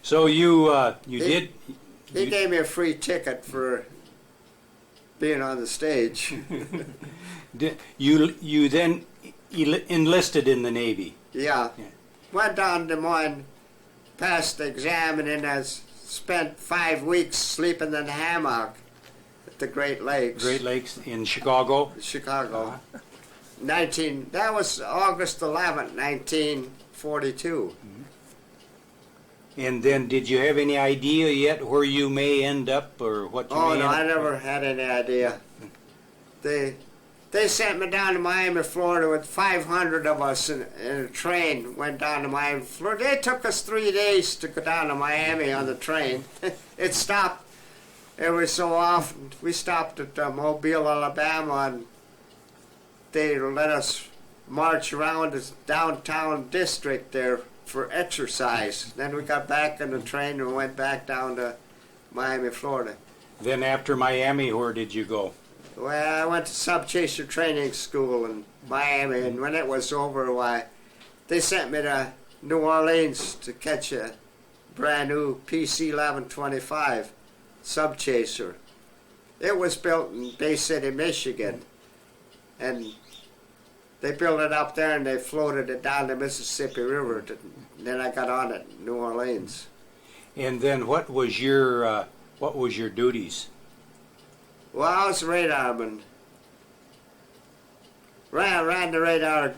So you He gave me a free ticket for being on the stage. you then enlisted in the Navy. Yeah. Yeah. Went down to Des Moines, passed the exam, and then I spent 5 weeks sleeping in the hammock at the Great Lakes. Great Lakes in Chicago. Chicago. That was August 11th, 1942. And then, did you have any idea yet where you may end up, or what you Oh, may no, end I up? never had any idea. They sent me down to Miami, Florida with 500 of us in a train, went down to Miami, Florida. They took us 3 days to go down to Miami on the train. It stopped every so often. We stopped at Mobile, Alabama, and they let us march around the downtown district there for exercise. Then we got back on the train and went back down to Miami, Florida. Then after Miami, where did you go? Well, I went to Subchaser Training School in Miami, and when it was over, why, they sent me to New Orleans to catch a brand new PC 1125 Subchaser. It was built in Bay City, Michigan, and they built it up there and they floated it down the Mississippi River. Then I got on it in New Orleans. And then what was your duties? Well, I was a radarman. Ran the radar,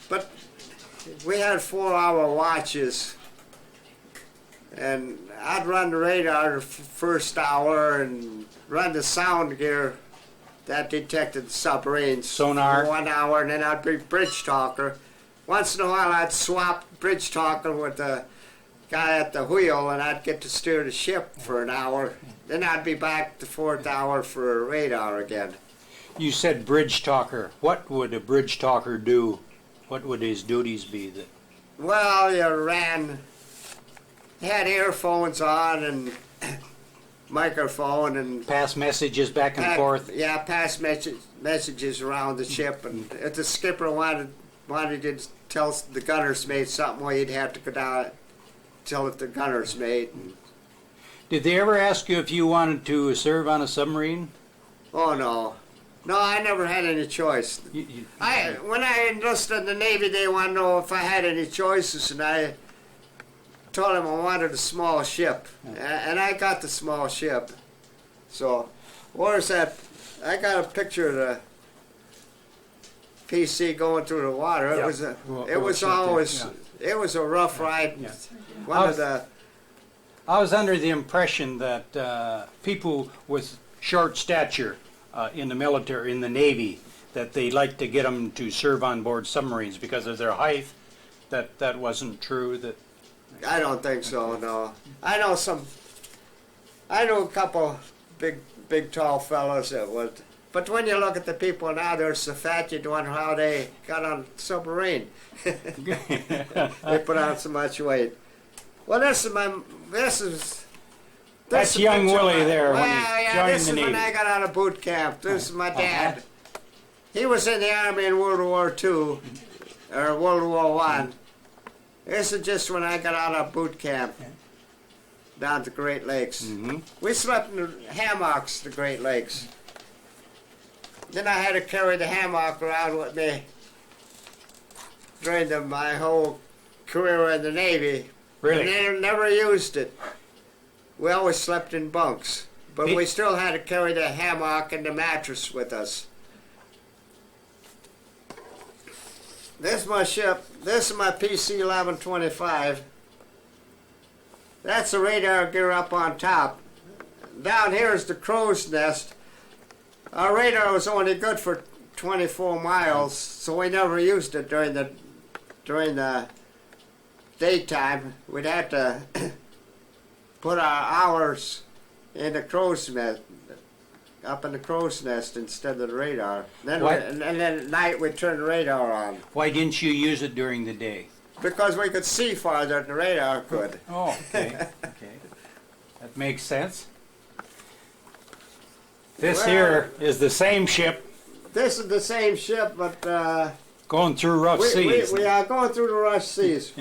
but we had 4-hour watches, and I'd run the radar the first hour and run the sound gear that detected submarines. Sonar. For 1 hour, and then I'd be bridge talker. Once in a while, I'd swap bridge talker with the guy at the wheel, and I'd get to steer the ship for an hour. Then I'd be back the 4th hour for radar again. You said bridge talker. What would a bridge talker do? What would his duties be? Well, you had earphones on and microphone and Pass messages back and forth? Yeah, pass messages around the ship. And if the skipper wanted to tell the gunner's mate something, well, he'd have to go down tell it the gunner's mate. Did they ever ask you if you wanted to serve on a submarine? Oh, no. No, I never had any choice. When I enlisted in the Navy, they wanted to know if I had any choices, and I told them I wanted a small ship, and I got the small ship. So, where's that? I got a picture of the PC going through the water. Yeah. It was a rough ride. Yeah. I I was under the impression that people with short stature in the military, in the Navy, that they like to get them to serve on board submarines because of their height. That wasn't true. I don't think so. No, I know a couple big tall fellows that would. But when you look at the people now, they're so fat you wonder how they got on a submarine. They put on so much weight. Well, that's young Willie there when he joined this the is when Navy. I got out of boot camp. This is my dad. He was in the Army in World War II, or World War I. This is just when I got out of boot camp down to Great Lakes. Mm-hmm. We slept in the hammocks at the Great Lakes. Then I had to carry the hammock around with me during my whole career in the Navy. Really? And they never used it. We always slept in bunks, but we still had to carry the hammock and the mattress with us. This is my ship. This is my PC 1125. That's the radar gear up on top. Down here is the crow's nest. Our radar was only good for 24 miles, so we never used it during the daytime. We'd have to put our hours in the crow's nest, up in the crow's nest instead of the radar. Then and then at night we'd turn the radar on. Why didn't you use it during the day? Because we could see farther than the radar could. Oh, okay. Okay. That makes sense. This Well, here is the same ship This is the same ship, but going through rough seas. we are going through the rough seas.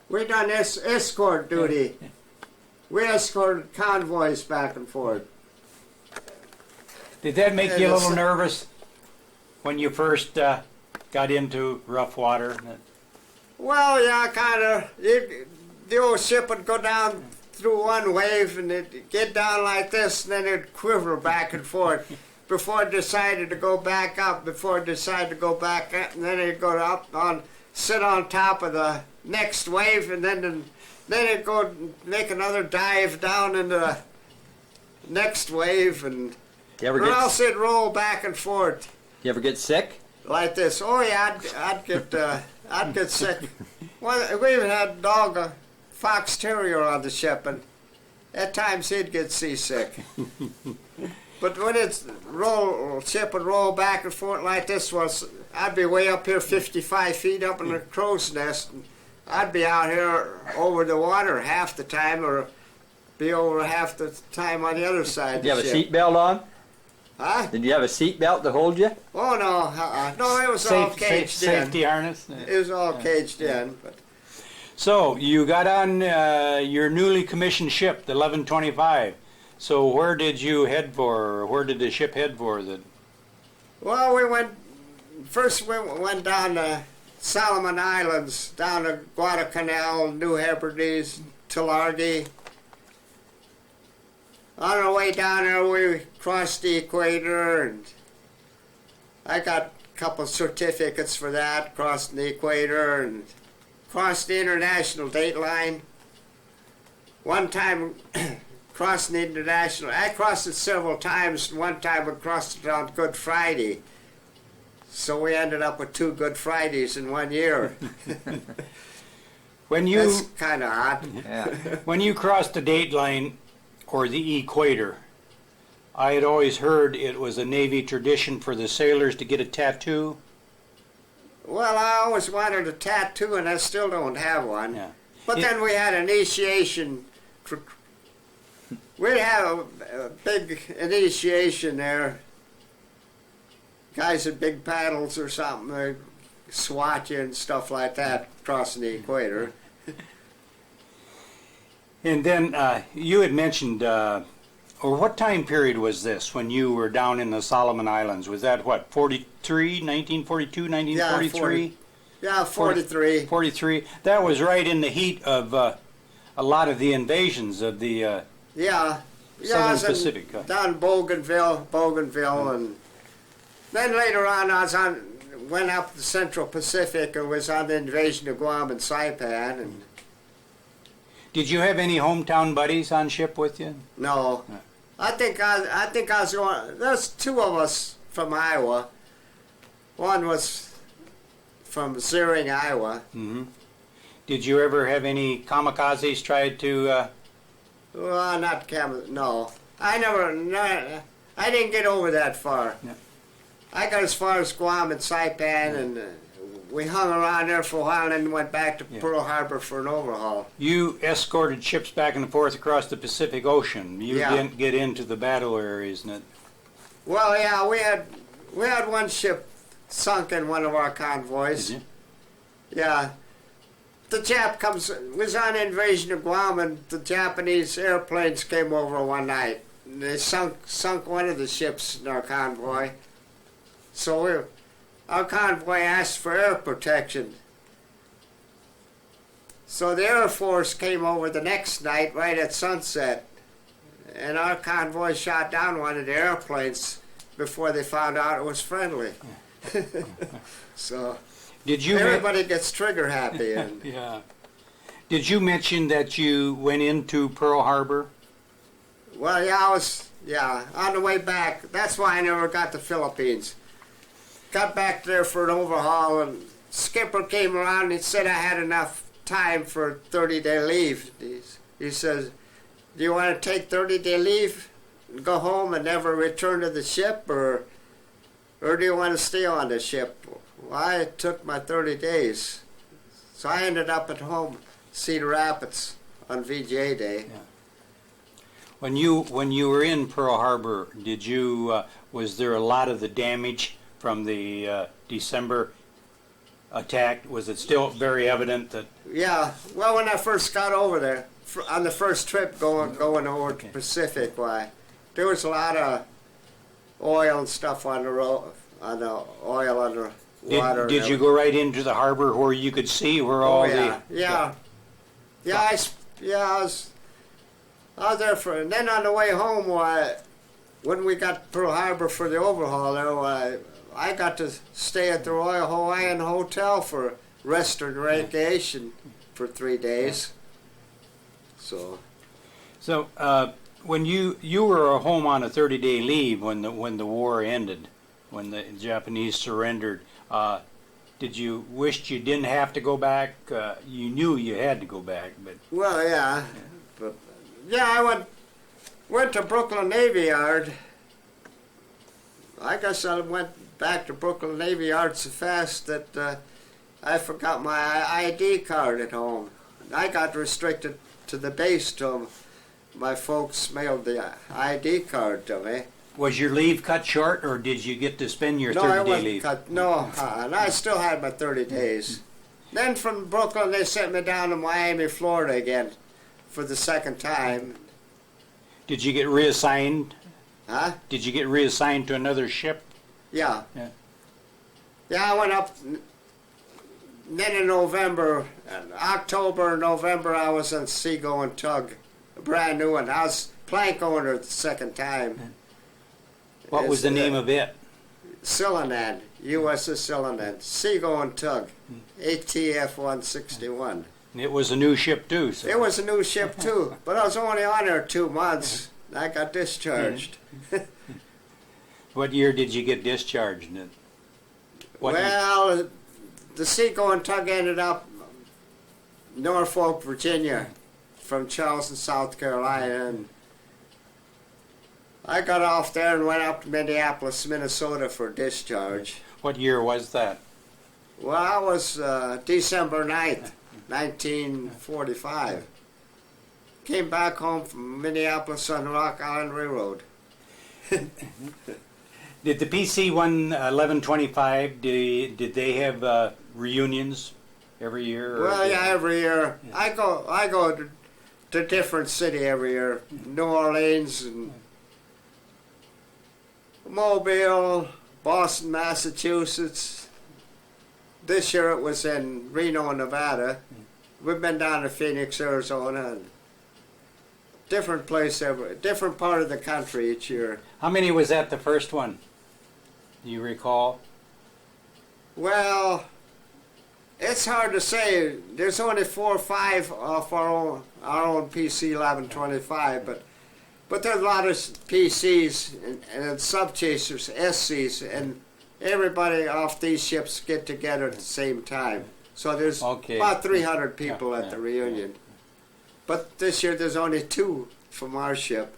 We done escort duty. We escorted convoys back and forth. Did that make you a little nervous when you first got into rough water? Well, yeah, kind of. The old ship would go down through one wave and it'd get down like this, and then it'd quiver back and forth before it decided to go back up, and then it'd go up sit on top of the next wave, and then it'd go make another dive down into the next wave, and or else it'd roll back and forth. You ever get sick? Like this. Oh yeah, I'd get sick. Well, we even had a dog, a fox terrier on the ship, and at times he'd get seasick. But when ship would roll back and forth like this, I'd be way up here 55 feet up in the crow's nest, and I'd be out here over the water half the time, or be over half the time on the other side of the ship. Did you have a seatbelt on? Huh? Did you have a seatbelt to hold you? Oh, no. No, it was all caged in. Safety harness? It was all caged in. But So, you got on your newly commissioned ship, the 1125. So where did you head for, or where did the ship head for? Well, we went down to Solomon Islands, down to Guadalcanal, New Hebrides, Tulagi. On our way down there, we crossed the equator, and I got a couple certificates for that, crossing the equator, and crossed the international date line. One time, crossing the international, I crossed it several times, and one time we crossed it on Good Friday. So we ended up with 2 Good Fridays in 1 year. That's kind of odd. Yeah. When you crossed the date line or the equator, I had always heard it was a Navy tradition for the sailors to get a tattoo. Well, I always wanted a tattoo, and I still don't have one. Yeah. But then we had initiation. We'd have a big initiation there. Guys with big paddles or something, they swat you and stuff like that crossing the equator. And then you had mentioned, or what time period was this when you were down in the Solomon Islands? Was that what, 43, 1942, 1943? Yeah, 43. 43. That was right in the heat of a lot of the invasions of the Yeah, Southern I was Pacific. down Bougainville, and then later on went up the Central Pacific and was on the invasion of Guam and Saipan, and Did you have any hometown buddies on ship with you? no. Yeah. I think I was going. There's 2 of us from Iowa. One was from Zering, Iowa. Mm-hmm. Did you ever have any kamikazes try to? Well, no. I didn't get over that far. Yeah. I got as far as Guam and Saipan, and we hung around there for a while and then went back to Pearl Harbor for an overhaul. You escorted ships back and forth across the Pacific Ocean. You Yeah. didn't get into the battle areas, and Well, yeah, we had one ship sunk in one of our convoys. Did you? Yeah. The Jap was on invasion of Guam, and the Japanese airplanes came over one night. And they sunk one of the ships in our convoy. So our convoy asked for air protection. So the Air Force came over the next night right at sunset, and our convoy shot down one of the airplanes before they found out it was friendly. So Did you? everybody gets trigger happy. And Yeah. Did you mention that you went into Pearl Harbor? well, yeah, on the way back. That's why I never got to Philippines. Got back there for an overhaul, and skipper came around and he said I had enough time for a 30-day leave. He says, do you want to take 30-day leave and go home and never return to the ship, or do you want to stay on the ship? Well, I took my 30 days. So I ended up at home, Cedar Rapids, on VJ Day. When you were in Pearl Harbor, did you was there a lot of the damage from the December attack? Was it still very evident that? Yeah, well, when I first got over there, on the first trip going over to Pacific, why, there was a lot of oil and stuff on the road, on the water. Did you go right into the harbor where you could see where all yeah, the? I was there for, and then on the way home, why, when we got to Pearl Harbor for the overhaul there, why, I got to stay at the Royal Hawaiian Hotel for rest and recreation for 3 days. So When you were home on a 30-day leave when the war ended, when the Japanese surrendered, did you wish you didn't have to go back? You knew you had to go back, but well, yeah. But yeah, I went to Brooklyn Navy Yard. I guess I went back to Brooklyn Navy Yard so fast that I forgot my ID card at home. I got restricted to the base till my folks mailed the ID card to me. was your leave cut short, or did you get to spend your No, 30-day it wasn't leave? cut. No, and I still had my 30 days. Then from Brooklyn, they sent me down to Miami, Florida again for the second time. Did you get reassigned? Huh? Did you get reassigned to another ship? Yeah. Yeah. Yeah, I went up. Then in November, October, November, I was on Seagoing Tug, a brand new one. I was plank owner the second time. What was the name of it? Cylinan, USS Cylinan, Seagoing Tug, ATF 161. It was a new ship too. So. It was a new ship too, but I was only on there 2 months. I got discharged. What year did you get discharged? What year? Well, the Seagoing Tug ended up Norfolk, Virginia, from Charleston, South Carolina, and I got off there and went up to Minneapolis, Minnesota for discharge. What year was that? Well, I was December 9th, 1945. Came back home from Minneapolis on the Rock Island Railroad. Did the PC 1125, did they have reunions every year? Or Well, yeah, every year. I go to different city every year. New Orleans and Mobile, Boston, Massachusetts. This year it was in Reno, Nevada. We've been down to Phoenix, Arizona, and different place different part of the country each year. How many was at the first one? Do you recall? Well, it's hard to say. There's only 4 or 5 off our own PC 1125, but there's a lot of PCs and sub-chasers, SCs, and everybody off these ships get together at the same time. So there's about 300 people at the reunion. But this year there's only 2 from our ship.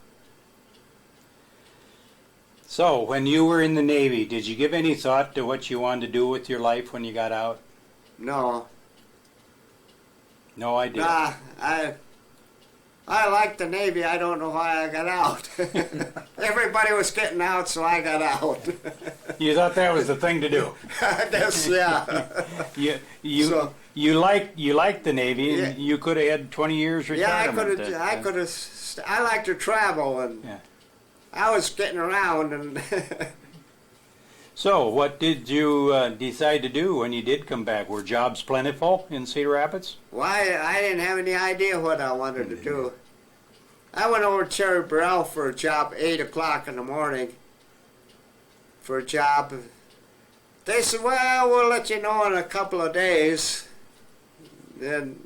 So, when you were in the Navy, did you give any thought to what you wanted to do with your life when you got out? No. No idea. Nah, I like the Navy. I don't know why I got out. Everybody was getting out, so I got out. You thought that was the thing to do. I guess, yeah. You liked the Navy, and you could have had 20 years retirement. Yeah, I like to travel, and I was getting around. And So, what did you decide to do when you did come back? Were jobs plentiful in Cedar Rapids? why I didn't have any idea what I wanted to do. I went over to Cherry Burrell for a job 8 o'clock in the morning for a job. They said, well, we'll let you know in a couple of days. Then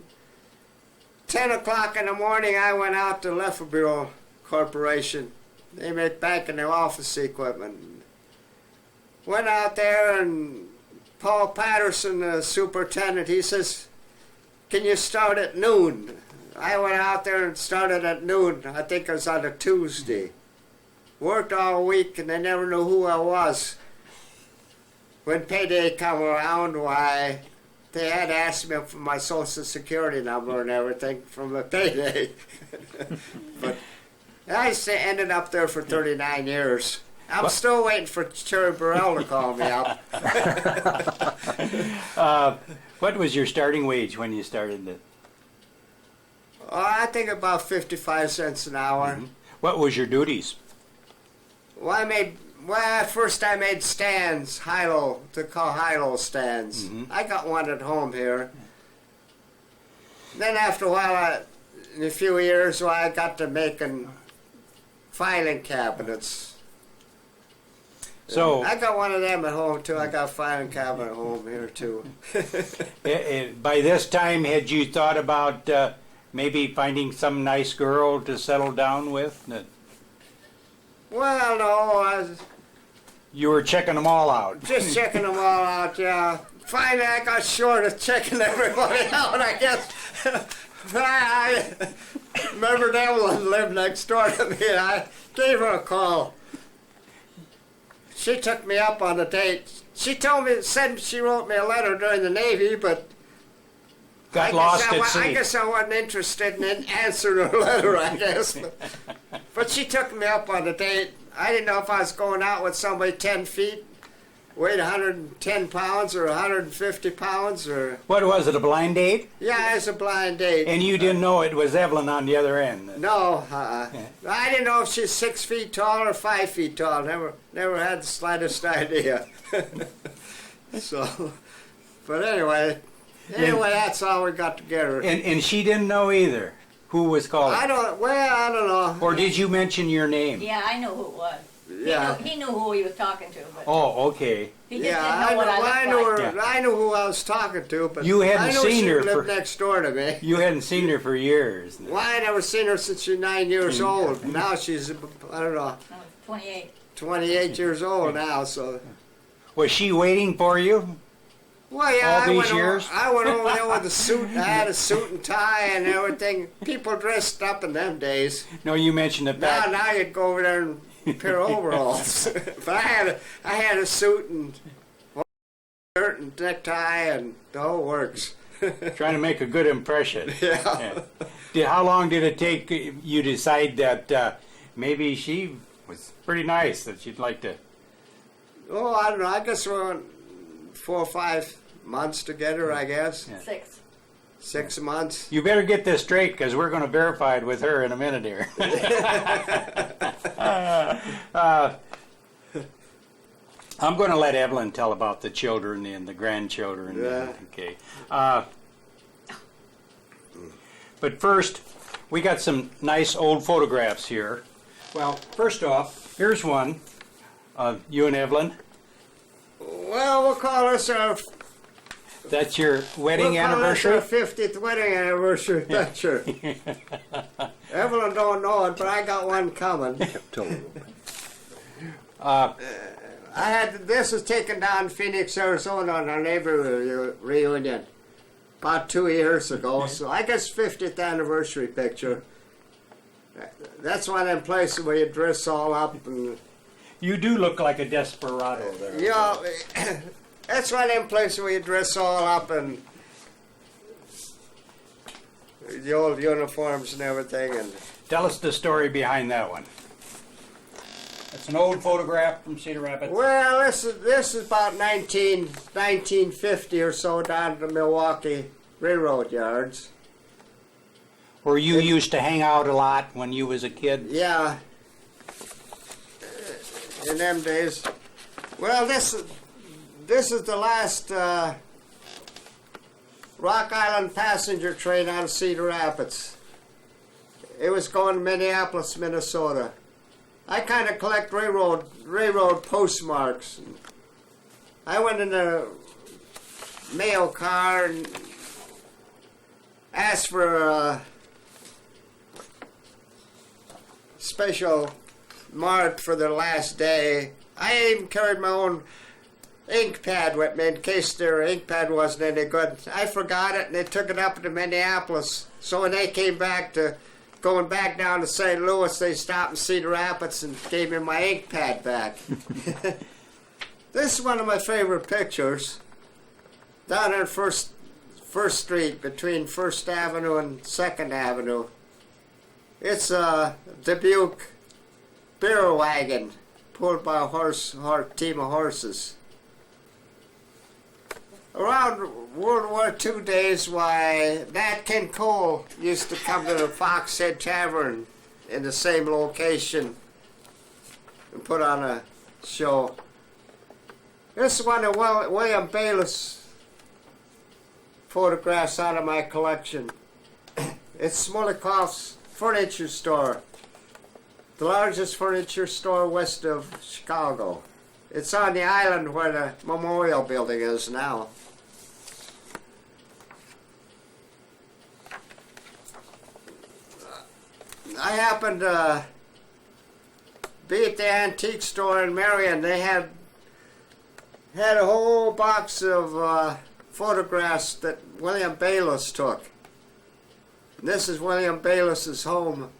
10 o'clock in the morning, I went out to Lefferville Corporation. They make banking and office equipment. Went out there, and Paul Patterson, the superintendent, he says, can you start at noon? I went out there and started at noon. I think it was on a Tuesday. Worked all week, and they never knew who I was. When payday come around, why, they had asked me for my social security number and everything from the payday. But I ended up there for 39 years. I'm still waiting for Cherry Burrell to call me up. What was your starting wage when you started it? Oh, I think about 55 cents an hour. Mm-hmm. What was your duties? Well, at first I made stands, high-low, to call high-low stands. Mm-hmm. I got one at home here. Then after a while, in a few years, I got to making filing cabinets. So I got one of them at home too. I got a filing cabinet at home here too. by this time, had you thought about maybe finding some nice girl to settle down with? Well, no, You were checking them all out. just checking them all out, yeah. Finally, I got short of checking everybody out, I guess. I remember Evelyn lived next door to me, and I gave her a call. She took me up on a date. She said she wrote me a letter during the Navy, but Got lost at I sea. guess I wasn't interested in answering her letter, I guess. But she took me up on a date. I didn't know if I was going out with somebody 10 feet weighed 110 pounds or 150 pounds or... What was it, a blind date? Yeah, it's a blind date. And you didn't know it was Evelyn on the other end? No, Yeah. I didn't know if she's 6 feet tall or 5 feet tall. Never had the slightest idea. So, but anyway, that's all we got together. And she didn't know either who was calling? I don't know. Or did you mention your name? Yeah, I know who it was. Yeah. He knew who he was talking to, but Oh, okay. he just Yeah, didn't know what I knew looked her. like. Yeah. I knew who I was talking to, but You hadn't I know seen she her lived for- next door to me. You hadn't seen her for years. Well, I never seen her since she's 9 years old. Now she's, I don't know, I was 28. 28 years old now. So, Was she waiting for you? well, yeah, All I these went years? I went over there with a suit. I had a suit and tie and everything. People dressed up in them days. No, you mentioned the fact. Now you'd go over there and a pair of overalls. But I had a suit and shirt and necktie and the whole works. Trying to make a good impression. Yeah. How long did it take you to decide that maybe she was pretty nice, that you'd like to? Oh, I don't know. I guess we went 4 or 5 months together, I guess. Yeah. 6. 6 months. You better get this straight, because we're going to verify it with her in a minute here. I'm going to let Evelyn tell about the children and the grandchildren. Yeah. Okay. But first, we got some nice old photographs here. Well, first off, here's one of you and Evelyn. Well, we'll call this our That's your wedding we'll call anniversary? this our 50th wedding anniversary picture. Evelyn don't know it, but I got one coming. This was taken down in Phoenix, Arizona on our neighbor reunion about 2 years ago. So I guess 50th anniversary picture. That's one of them places where you dress all up and You do look like a desperado there. you know, that's one of them places where you dress all up and the old uniforms and everything. And Tell us the story behind that one. It's an old photograph from Cedar Rapids. well, this is about 1950 or so down at the Milwaukee Railroad Yards. Where you used to hang out a lot when you was a kid. Yeah, in them days. Well, this is the last Rock Island passenger train out of Cedar Rapids. It was going to Minneapolis, Minnesota. I kind of collect railroad postmarks. I went in a mail car and asked for a special mark for the last day. I even carried my own ink pad with me in case their ink pad wasn't any good. I forgot it and they took it up to Minneapolis. So when they came back going back down to St. Louis, they stopped in Cedar Rapids and gave me my ink pad back. This is one of my favorite pictures. Down on First Street between First Avenue and Second Avenue. It's a Dubuque beer wagon pulled by a team of horses. Around World War II days, why, Nat King Cole used to come to the Fox Head Tavern in the same location and put on a show. This is one of William Bayless photographs out of my collection. It's Smolikoff's furniture store, the largest furniture store west of Chicago. It's on the island where the memorial building is now. I happened to be at the antique store in Marion. They had a whole box of photographs that William Bayless took. And this is William Bayless's home.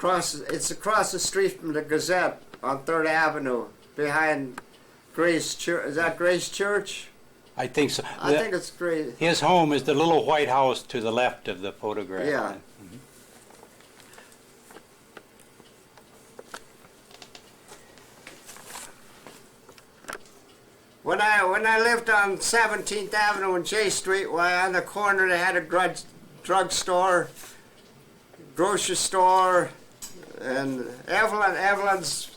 It's across the street from the Gazette on 3rd Avenue, behind Grace Church. Is that Grace Church? I think so. I think it's Grace. His home is the little white house to the left of the photograph. Yeah. When I lived on 17th Avenue and J Street, why on the corner they had a drugstore, grocery store, and Evelyn's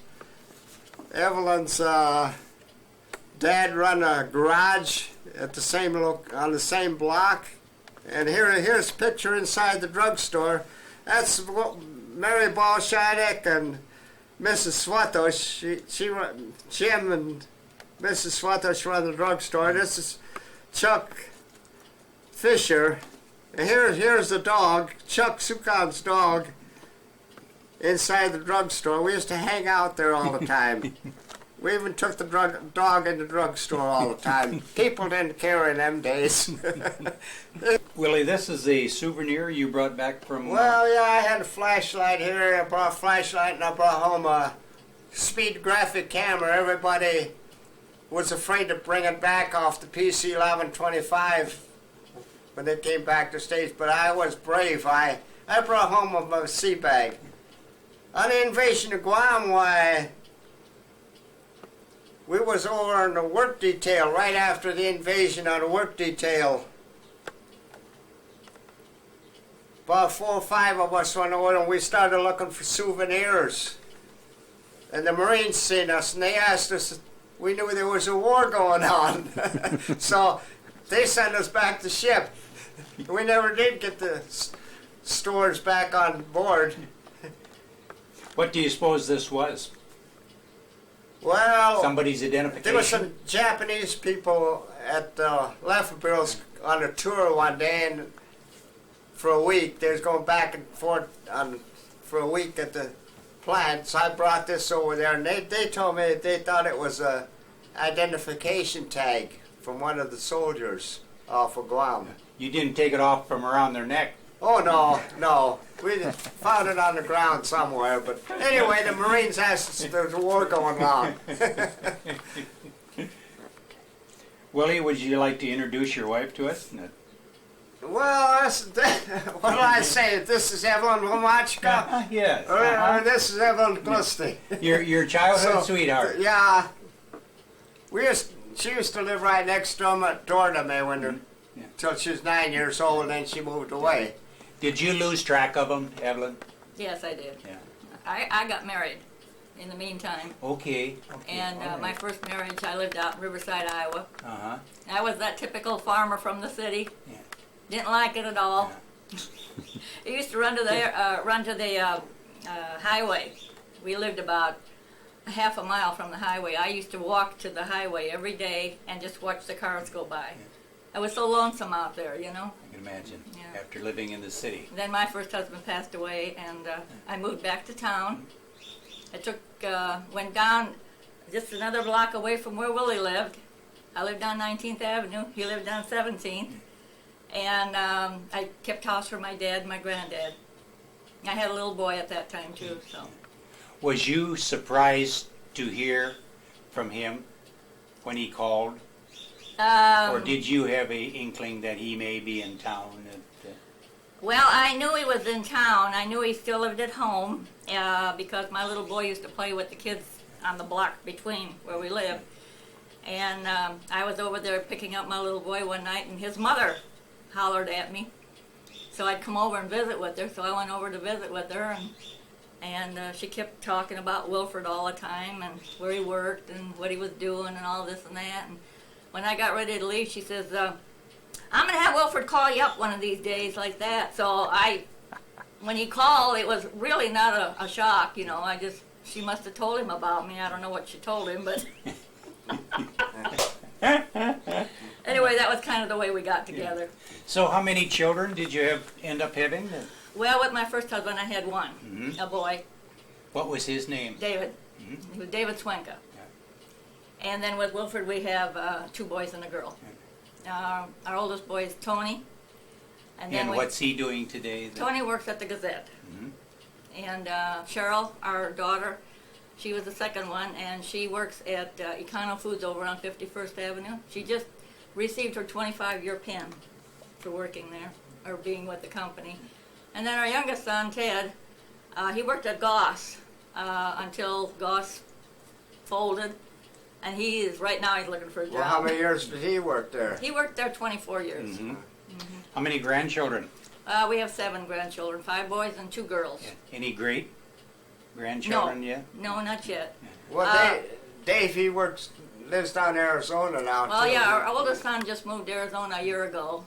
dad run a garage at the same on the same block. And here's a picture inside the drugstore. That's Mary Bolshanek and Mrs. Swatos. Jim and Mrs. Swatos run the drugstore. This is Chuck Fisher. And here's the dog, Chuck Sukan's dog, inside the drugstore. We used to hang out there all the time. We even took the dog in the drugstore all the time. People didn't care in them days. Willie, this is a souvenir you brought back from... Well, yeah, I had a flashlight here. I brought a flashlight and I brought home a speed graphic camera. Everybody was afraid to bring it back off the PC 1125 when they came back to States, but I was brave. I brought home a sea bag. On the invasion of Guam, why... We was over on the work detail right after the invasion on the work detail. About 4 or 5 of us went over and we started looking for souvenirs. And the Marines seen us and they asked us, we knew there was a war going on. So they sent us back to ship. We never did get the stores back on board. What do you suppose this was? Well, Somebody's identification? there were some Japanese people at Lefferbill's on a tour one day, and for a week they was going back and forth for a week at the plant. So I brought this over there, and they told me they thought it was a identification tag from one of the soldiers off of Guam. You didn't take it off from around their neck? Oh, no. We found it on the ground somewhere. But anyway, the Marines asked us if there was a war going on. Willie, would you like to introduce your wife to us? Well, what do I say? This is Evelyn Womachka. Yes. This is Evelyn Tlusty. Your childhood sweetheart. Yeah. She used to live right next door to me when till she was 9 years old, and then she moved away. Did you lose track of them, Evelyn? Yes, I did. Yeah. I got married in the meantime. Okay. And all right. my first marriage, I lived out in Riverside, Iowa. Uh-huh. I was that typical farmer from the city. Yeah. Didn't like it at all. I used to run to the highway. We lived about a half a mile from the highway. I used to walk to the highway every day and just watch the cars go by. I was so lonesome out there, you know. I can imagine. Yeah. After living in the city. Then my first husband passed away, and I moved back to town. I went down just another block away from where Willie lived. I lived on 19th Avenue. He lived on 17th. And I kept house for my dad and my granddad. I had a little boy at that time, too, so. Was you surprised to hear from him when he called? Or did you have an inkling that he may be in town? Well, I knew he was in town. I knew he still lived at home because my little boy used to play with the kids on the block between where we lived. And I was over there picking up my little boy one night, and his mother hollered at me. So I'd come over and visit with her. So I went over to visit with her, and she kept talking about Wilfred all the time and where he worked and what he was doing and all this and that. And when I got ready to leave, she says, I'm going to have Wilfred call you up one of these days like that. So when he called, it was really not a shock, you know. She must have told him about me. I don't know what she told him, but anyway, that was kind of the way we got together. Yeah. So how many children did you end up having? Well, with my first husband, I had one, a boy. What was his name? David. He was David Swenka. Yeah. And then with Wilfred, we have 2 boys and a girl. Yeah. Our oldest boy is Tony. And what's he doing today? Tony works at the Gazette. And Cheryl, our daughter, she was the second one, and she works at Econo Foods over on 51st Avenue. She just received her 25-year pin for working there, or being with the company. And then our youngest son, Ted, he worked at Goss until Goss folded, And right now he's looking for a job. Well, how many years did he work there? He worked there 24 years. How many grandchildren? We have 7 grandchildren, 5 boys and 2 girls. Any great grandchildren yet? No, not yet. Well, Dave, he lives down in Arizona now. Well, too. yeah, our oldest son just moved to Arizona a year ago.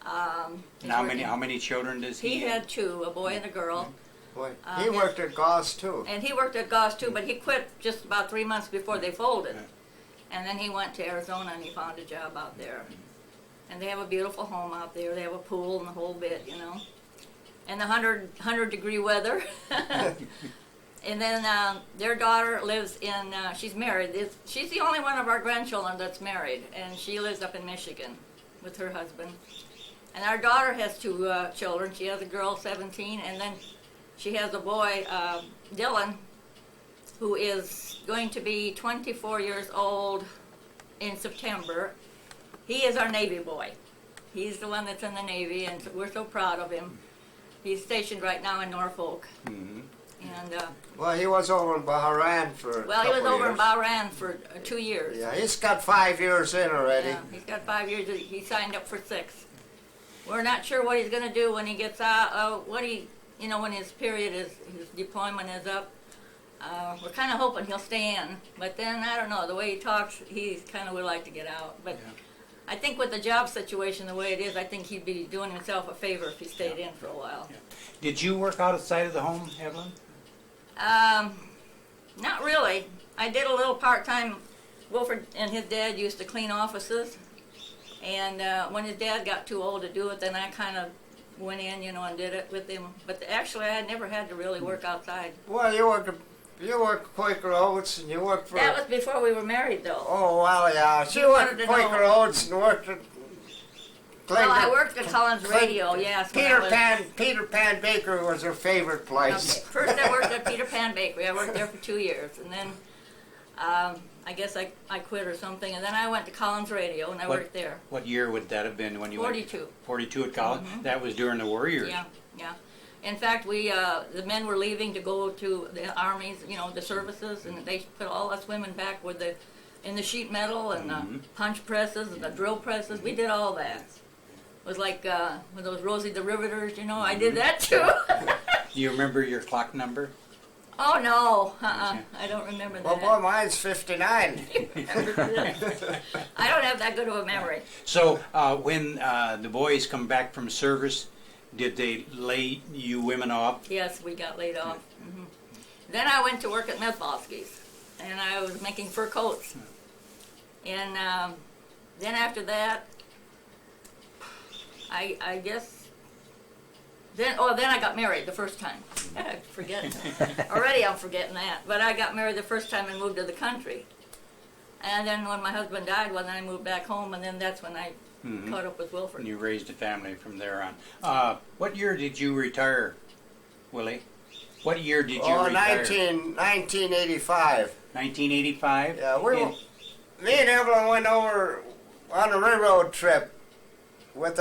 And how many children does he He have? had 2, a boy and a girl. Boy, he worked at Goss too. And he worked at Goss too, but he quit just about 3 months before they folded. And then he went to Arizona and he found a job out there. And they have a beautiful home out there. They have a pool and the whole bit, you know. And the 100-degree weather. And then their daughter lives in, she's married. She's the only one of our grandchildren that's married. And she lives up in Michigan with her husband. And our daughter has 2 children. She has a girl, 17, and then she has a boy, Dylan, who is going to be 24 years old in September. He is our Navy boy. He's the one that's in the Navy, and we're so proud of him. He's stationed right now in Norfolk. Mm-hmm. And Well, he was over in Bahrain for well, he was over in Bahrain for 2 years. Yeah, he's got 5 years in already. Yeah, he's got 5 years. He signed up for 6. We're not sure what he's going to do when he gets out. When his deployment is up. We're kind of hoping he'll stay in, but then I don't know. The way he talks, he kind of would like to get out. But I think with the job situation the way it is, I think he'd be doing himself a favor if he stayed in for a while. Yeah. Did you work outside of the home, Evelyn? Not really. I did a little part-time. Wilfred and his dad used to clean offices, and when his dad got too old to do it, then I kind of went in, and did it with him. But actually, I never had to really work outside. Well, you worked Quaker Oats, and you worked for. That was before we were married, though. Oh well, yeah. She You worked wanted at to Quaker know. Oats and worked at. Well, I worked at Collins Radio, yes. when I was- Peter Pan Bakery was her favorite place. Okay. First, I worked at Peter Pan Bakery. I worked there for 2 years, and then I guess I quit or something, and then I went to Collins Radio, and I worked there. What year would that have been when you 42. went? 42 at Collins? That was during the war years. Yeah, yeah. In fact, the men were leaving to go to the armies, the services, and they put all us women back in the sheet metal and the punch presses and the drill presses. We did all that. It was like with those Rosie the Riveters, I did that too. Do you remember your clock number? Oh no, I don't remember Well, that. boy, mine's 59. I don't have that good of a memory. So when the boys come back from service, did they lay you women off? Yes, we got laid off. Then I went to work at Methbosky's, and I was making fur coats. And then after that, I guess. Then I got married the first time. I forget. Already I'm forgetting that. But I got married the first time and moved to the country. And then when my husband died, then I moved back home, and then that's when I caught up with Wilfred. And you raised a family from there on. What year did you retire, Willie? What year did you retire? 1985. 1985? Yeah, me and Evelyn went over on a railroad trip with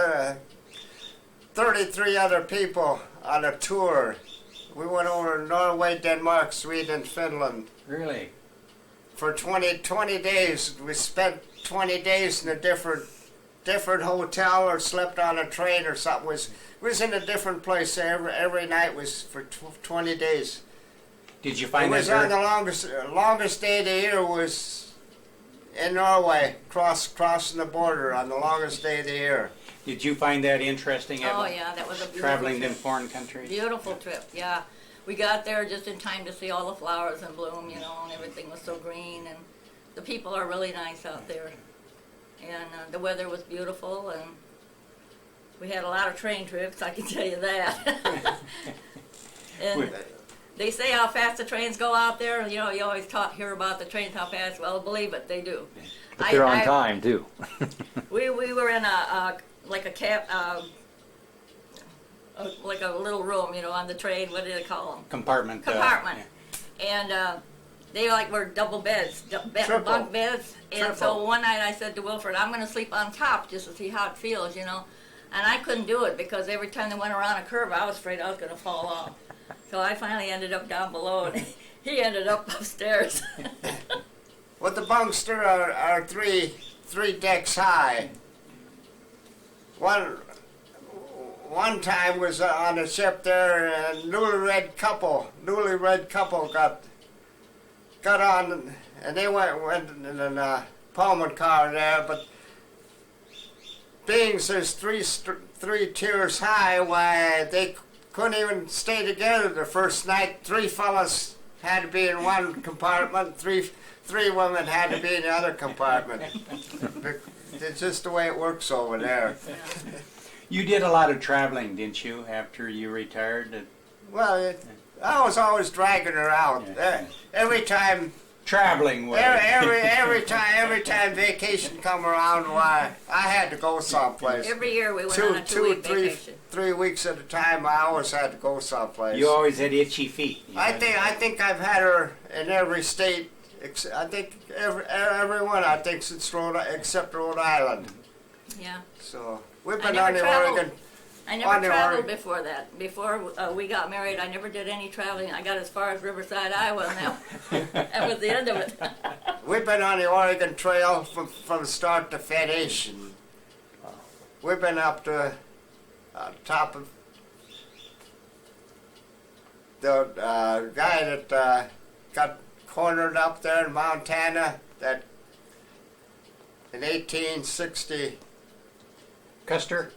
33 other people on a tour. We went over Norway, Denmark, Sweden, Finland. Really? For 20 days. We spent 20 days in a different hotel or slept on a train or something. We was in a different place every night was for 20 days. Did you find It was on the longest day of the year was in Norway, crossing the border on the longest day of the year. Did you find that interesting? Oh Evelyn? yeah, that was a beautiful Traveling trip. in foreign countries? Beautiful trip, yeah. We got there just in time to see all the flowers in bloom, and everything was so green, and the people are really nice out there. And the weather was beautiful, and we had a lot of train trips, I can tell you that. And they say how fast the trains go out there. You always hear about the trains, how fast. Well, believe it, they do. But they're on time, too. We were in a like a little room, on the train. What do they call them? Compartment. Compartment. And they were double beds, bunk beds. And so one night I said to Wilfred, I'm going to sleep on top just to see how it feels, And I couldn't do it because every time they went around a curve, I was afraid I was going to fall off. So I finally ended up down below, and he ended up upstairs. Well, the bunks there are three decks high. One time was on a ship there, and newlywed couple got on, and they went in a Pullman car there, but being there's three tiers high, why they couldn't even stay together the first night. 3 fellas had to be in one compartment, three women had to be in the other compartment. It's just the way it works over there. You did a lot of traveling, didn't you, after you retired? Well, I was always dragging her out. Yeah. Every time, Traveling with every time vacation come around, why I had to go someplace. Every year we went on a 2-week vacation. 3 weeks at a time. I always had to go someplace. You always had itchy feet. I think I've had her in every state. I think everyone. I think since except Rhode Island. Yeah. So we've I been never on the traveled. Oregon. I never On the traveled Oregon. before that. Before we got married, I never did any traveling. I got as far as Riverside, Iowa, and that was the end of it. We've been on the Oregon Trail from start to finish. And we've been up to top of the guy that got cornered up there in Montana that in 1860. Custer,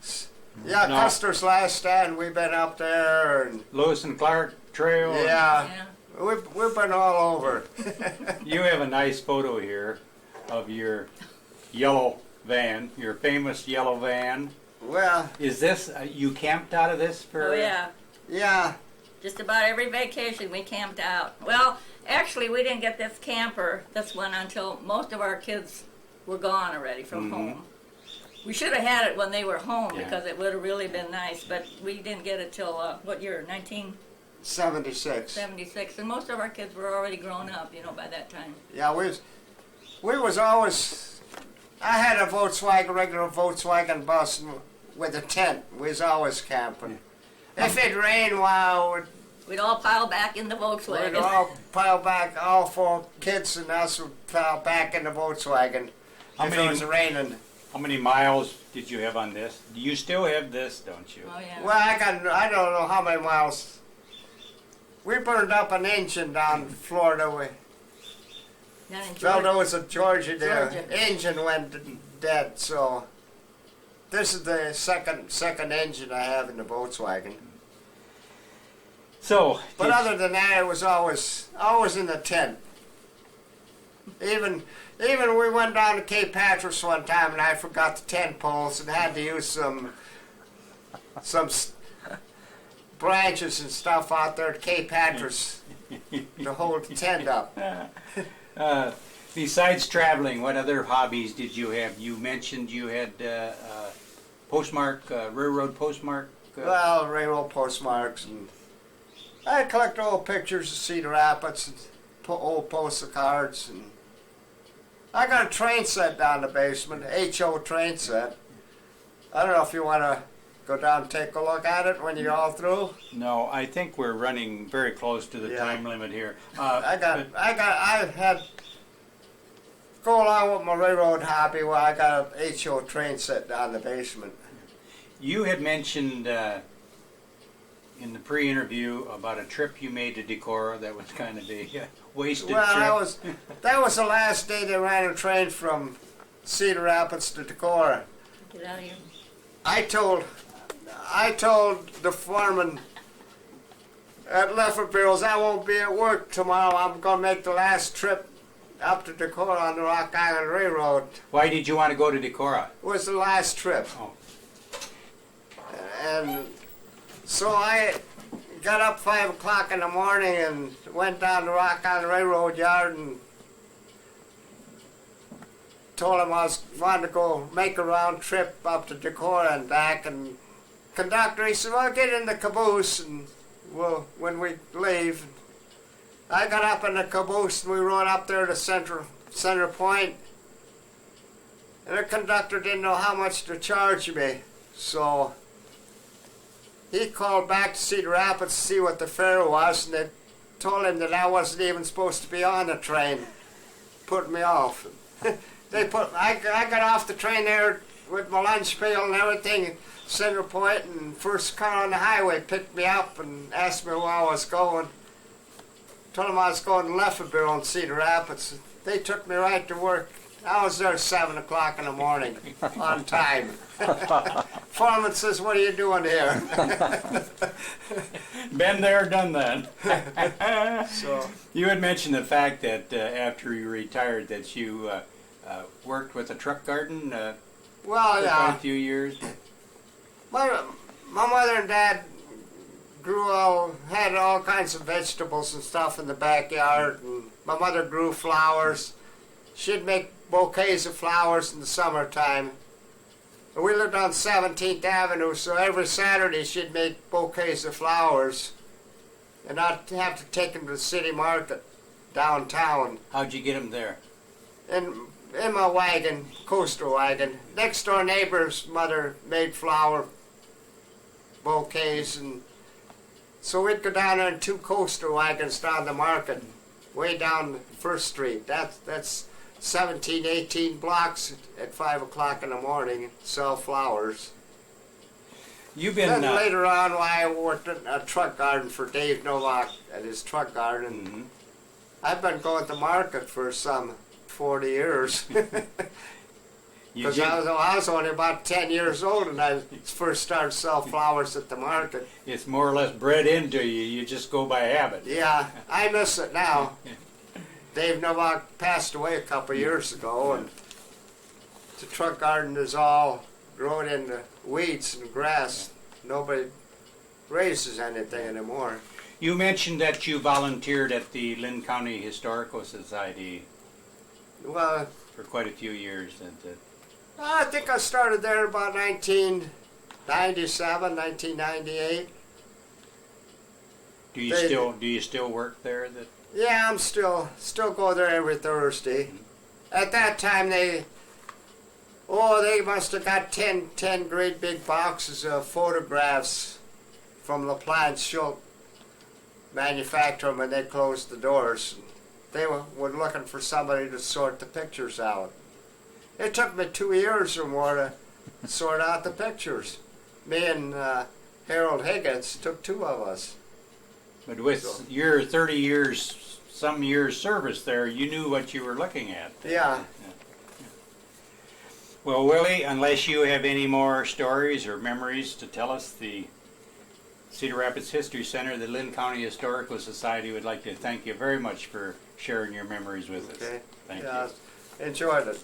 Yeah, No. Custer's last stand. We've been up there, and Lewis and Clark Trail. yeah, Yeah. we've been all over. You have a nice photo here of your yellow van, your famous yellow van. Well, Is this, you camped out of this for? Oh yeah. yeah, Just about every vacation we camped out. Well, actually, we didn't get this one, until most of our kids were gone already from home. We should have had it when they were home Yeah. because it would have really been nice, but we didn't get it till, what year, 76. 1976. And most of our kids were already grown up, by that time. Yeah, we was always. I had a regular Volkswagen bus with a tent. We was always camping. If it rained, wow, We'd all pile back in the we'd Volkswagen. all pile back. All 4 kids and us would pile back in the Volkswagen How if many- it was raining. How many miles did you have on this? You still have this, don't you? Oh, yeah. Well, I don't know how many miles. We burned up an engine down in Florida. Down in Well, Georgia. there was a Georgia there. Georgia. Engine went dead, so this is the second engine I have in the Volkswagen. So, But did- other than that, it was always in the tent. Even we went down to Cape Hatteras one time, and I forgot the tent poles and had to use some branches and stuff out there at Cape Hatteras to hold the tent up. besides traveling, what other hobbies did you have? You mentioned you had railroad postmark. Well, railroad postmarks, and I collect old pictures of Cedar Rapids and old postal cards, and I got a train set down the basement, HO train set. I don't know if you want to go down and take a look at it when you're all through. No, I think we're running very close to the Yeah. time limit here. I had go along with my railroad hobby where I got a HO train set down the basement. You had mentioned in the pre-interview about a trip you made to Decorah that was kind of a wasted Well, trip. that was the last day they ran a train from Cedar Rapids to Decorah. Get out of here. I told the foreman at Lefford Bills I won't be at work tomorrow. I'm going to make the last trip up to Decorah on the Rock Island Railroad. Why did you want to go to Decorah? It was the last trip. Oh. And so I got up 5 o'clock in the morning and went down to Rock Island Railroad yard and told him I wanted to go make a round trip up to Decorah and back. And conductor, he said, well, get in the caboose and when we leave. I got up in the caboose and we rode up there to Center Point. And the conductor didn't know how much to charge me. So he called back to Cedar Rapids to see what the fare was, and they told him that I wasn't even supposed to be on the train. put me off. I got off the train there with my lunch pail and everything, Center Point, and first car on the highway picked me up and asked me where I was going. Told them I was going to Lefferville in Cedar Rapids. They took me right to work. I was there at 7 o'clock in the morning, on time. Foreman says, "What are you doing here?" Been there, done that. So, You had mentioned the fact that after you retired that you worked with a truck garden well, for quite a yeah. few years. My mother and dad had all kinds of vegetables and stuff in the backyard, and my mother grew flowers. She'd make bouquets of flowers in the summertime. And we lived on 17th Avenue, so every Saturday she'd make bouquets of flowers, and I'd have to take them to the city market downtown. How'd you get them there? In my wagon, coaster wagon. Next door neighbor's mother made flower bouquets, and so we'd go down there in 2 coaster wagons down the market, way down First Street. That's 17, 18 blocks at 5 o'clock in the morning and sell flowers. You've been Then later on, I worked in a truck garden for Dave Novak at his truck garden. Mhm. I've been going to market for some 40 years. You Because did- I was only about 10 years old and I first started to sell flowers at the market. it's more or less bred into you. You just go by habit. Yeah, I miss it now. Dave Novak passed away a couple of years ago, and the truck garden is all grown into weeds and grass. Nobody raises anything anymore. You mentioned that you volunteered at the Linn County Historical Society Well, for quite a few years. And, I think I started there about 1997, 1998. do you still work there? Yeah, I'm still go there every Thursday. At that time, they must have got 10 great big boxes of photographs from LaPlante Schultz manufacturer when they closed the doors. They were looking for somebody to sort the pictures out. It took me 2 years or more to sort out the pictures. Me and Harold Higgins took 2 of us. But with So- your 30 years, some years service there, you knew what you were looking at. Yeah. Well, Willie, unless you have any more stories or memories to tell us, the Cedar Rapids History Center, the Linn County Historical Society would like to thank you very much for sharing your memories with us. Okay. Thank Yeah, you. enjoyed it.